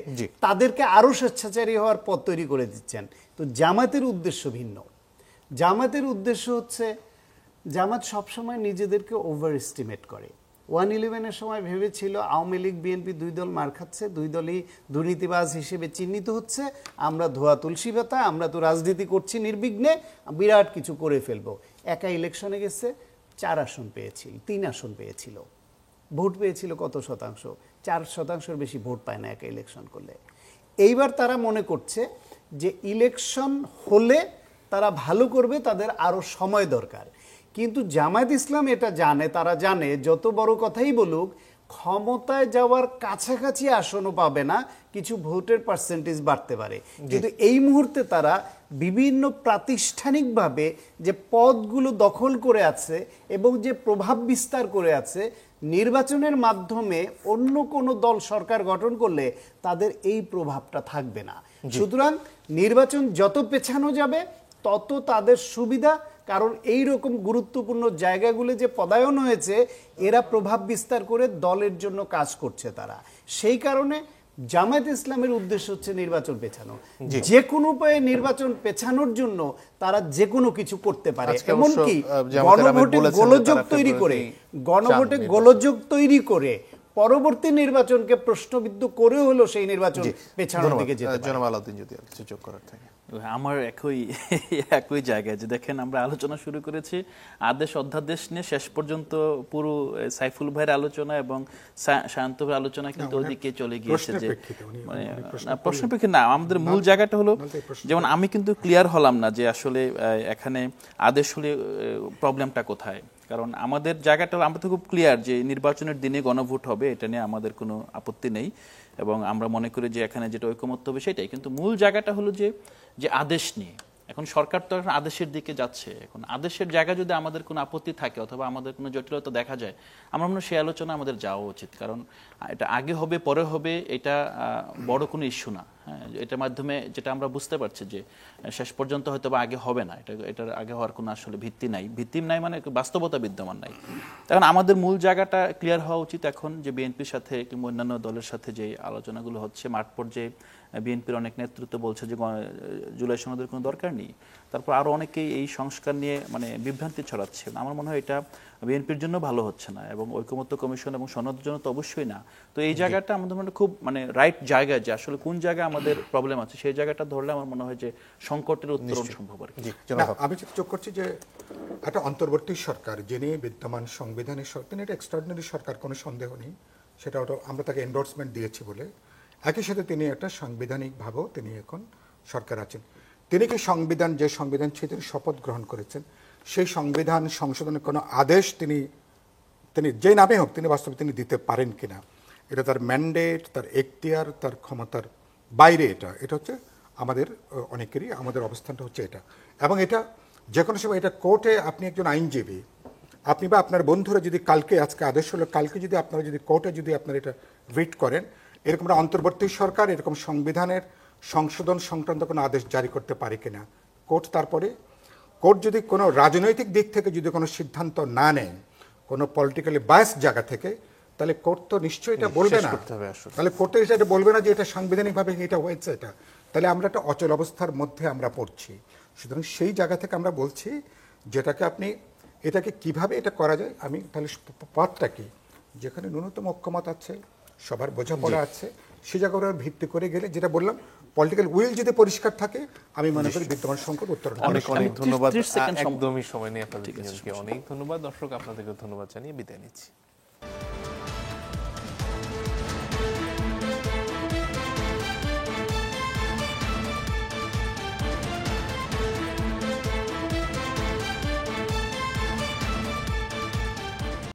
তাদেরকে আরো স্বেচ্ছাচারী হওয়ার পথ তৈরি করে দিচ্ছেন। তো জামাতের উদ্দেশ্য ভিন্ন। জামাতের উদ্দেশ্য হচ্ছে, জামাত সবসময় নিজেদেরকে ওভার এস্টিমেট করে। 1/11-এর সময় ভেবেছিল আওয়ামী লীগ বিএনপি 2 দল মার খাচ্ছে, 2 দলই দুর্নীতিবাজ হিসেবে চিহ্নিত হচ্ছে, আমরা ধোয়া তুলসী পাতা, আমরা তো রাজনীতি করছি নির্বিঘ্নে, বিরাট কিছু করে ফেলবো। একা ইলেকশনে গেছে, 4 আসন পেয়েছিল, 3 আসন পেয়েছিল, ভোট পেয়েছিল কত শতাংশ? 4%-এর বেশি ভোট পায় না একা ইলেকশন করলে। এইবার তারা মনে করছে যে ইলেকশন হলে তারা ভালো করবে, তাদের আরো সময় দরকার। কিন্তু জামায়াত ইসলাম এটা জানে, তারা জানে যত বড় কথাই বলুক, ক্ষমতায় যাওয়ার কাছাকাছি আসনও পাবে না, কিছু ভোটের পার্সেন্টেজ বাড়তে পারে। কিন্তু এই মুহূর্তে তারা বিভিন্ন প্রাতিষ্ঠানিকভাবে যে পদগুলো দখল করে আছে এবং যে প্রভাব বিস্তার করে আছে, নির্বাচনের মাধ্যমে অন্য কোনো দল সরকার গঠন করলে তাদের এই প্রভাবটা থাকবে না। সুতরাং নির্বাচন যত পেছানো যাবে তত তাদের সুবিধা, কারণ এই রকম গুরুত্বপূর্ণ জায়গাগুলো যে পদায়ন হয়েছে, এরা প্রভাব বিস্তার করে দলের জন্য কাজ করছে তারা। সেই কারণে জামায়াত ইসলামের উদ্দেশ্য হচ্ছে নির্বাচন পেছানো। যে কোনো উপায়ে নির্বাচন পেছানোর জন্য তারা যে কোনো কিছু করতে পারে, এমনকি গণভোটে গোলযোগ তৈরি করে পরবর্তী নির্বাচনকে প্রশ্নবিদ্ধ করে হলো সেই নির্বাচন পেছানোর দিকে যেতে পারে। জনাব আলাউদ্দিন যদি কিছু যোগ করার থাকে। আমার একই জায়গায় যে দেখেন, আমরা আলোচনা শুরু করেছি আদেশ অধ্যাদেশ নিয়ে, শেষ পর্যন্ত পুরো সাইফুল ভাইয়ের আলোচনা এবং শান্ত ভাইয়ের আলোচনা কিন্তু ওদিকে চলে গিয়েছে। যে মানে প্রশ্ন প্রেক্ষিতে না, আমাদের মূল জায়গাটা হলো, যেমন আমি কিন্তু ক্লিয়ার হলাম না যে আসলে এখানে আদেশ হলে প্রবলেমটা কোথায়। কারণ আমাদের জায়গাটা হলো, আমরা তো খুব ক্লিয়ার যে নির্বাচনের দিনে গণভোট হবে, এটা নিয়ে আমাদের কোনো আপত্তি নেই, এবং আমরা মনে করি যে এখানে যেটা ঐকমত্য হবে সেটাই। কিন্তু মূল জায়গাটা হলো যে আদেশ নিয়ে, এখন সরকার তো এখন আদেশের দিকে যাচ্ছে। এখন আদেশের জায়গা যদি আমাদের কোনো আপত্তি থাকে অথবা আমাদের কোনো জটিলতা দেখা যায়, আমার মনে হয় সেই আলোচনা আমাদের যাওয়া উচিত। কারণ এটা আগে হবে পরে হবে, এটা বড় কোনো ইস্যু না। হ্যাঁ, এটার মাধ্যমে যেটা আমরা বুঝতে পারছি যে শেষ পর্যন্ত হয়তো বা আগে হবে না, এটার আগে হওয়ার কোনো আসলে ভিত্তি নাই মানে বাস্তবতা বিদ্যমান নাই। এখন আমাদের মূল জায়গাটা ক্লিয়ার হওয়া উচিত এখন, যে বিএনপির সাথে কিংবা অন্যান্য দলের সাথে যে আলোচনাগুলো হচ্ছে, মাঠ পর্যায়ে বিএনপির অনেক নেতৃত্ব বলছে যে জুলাই সনদের কোনো দরকার নেই। তারপর আরো অনেকেই এই সংস্কার নিয়ে মানে বিভ্রান্তি ছড়াচ্ছে। আমার মনে হয় এটা বিএনপির জন্য ভালো হচ্ছে না, এবং ঐকমত্য কমিশন এবং সনদের জন্য তো অবশ্যই না। তো এই জায়গাটা আমাদের মনে খুব মানে রাইট জায়গায়, যে আসলে কোন জায়গায় আমাদের প্রবলেম আছে সেই জায়গাটা ধরলে আমার মনে হয় যে সংকটের উত্তরণ সম্ভব আর কি। না, আমি যোগ করছি যে একটা অন্তর্বর্তী সরকার যিনি বিদ্যমান সংবিধানের তিনি একটা এক্সট্রাঅর্ডিনারি সরকার, কোনো সন্দেহ নেই, সেটা আমরা তাকে এন্ডোর্সমেন্ট দিয়েছি বলে। একই সাথে তিনি একটা সাংবিধানিকভাবেও তিনি এখন সরকার আছেন। তিনি কি সংবিধান, যে সংবিধান ছিল তিনি শপথ গ্রহণ করেছেন, সেই সংবিধান সংশোধনের কোনো আদেশ তিনি যে নামে হোক তিনি বাস্তবে তিনি দিতে পারেন কিনা, এটা তার ম্যান্ডেট, তার এখতিয়ার, তার ক্ষমতার বাইরে। এটা হচ্ছে আমাদের অনেকেরই, আমাদের অবস্থানটা হচ্ছে এটা। এবং এটা যে কোনো সময় এটা কোর্টে, আপনি একজন আইনজীবী, আপনি বা আপনার বন্ধুরা যদি আজকে আদেশ হলো, কালকে যদি আপনারা যদি কোর্টে যদি আপনারা এটা রিট করেন, এরকম একটা অন্তর্বর্তী সরকার এরকম সংবিধানের সংশোধন সংক্রান্ত কোনো আদেশ জারি করতে পারে কিনা কোর্ট। তারপরে কোর্ট যদি কোনো রাজনৈতিক দিক থেকে যদি কোনো সিদ্ধান্ত না নেয়, কোনো পলিটিক্যালি বায়াস জায়গা থেকে, তাহলে কোর্ট তো নিশ্চয়ই এটা বলবে না। তাহলে কোর্টে এটা বলবে না যে এটা সাংবিধানিকভাবে এটা হয়েছে, এটা তাহলে আমরা একটা অচল অবস্থার মধ্যে আমরা পড়ছি। সুতরাং সেই জায়গা থেকে আমরা বলছি যেটাকে আপনি এটাকে কিভাবে এটা করা যায়, আমি তাহলে পথটা কি, যেখানে ন্যূনতম ঐক্যমত আছে, সবার বোঝাপড়া আছে, সে জায়গার ভিত্তি করে গেলে, যেটা বললাম, পলিটিক্যাল উইল যদি পরিষ্কার থাকে, আমি মনে করি বিদ্যমান সংকট উত্তরণ। অনেক ধন্যবাদ। 30 সেকেন্ড একদমই সময় নেই আপনাদের তিনজনকে। অনেক ধন্যবাদ। দর্শক আপনাদেরকে ধন্যবাদ জানিয়ে বিদায় নিচ্ছি।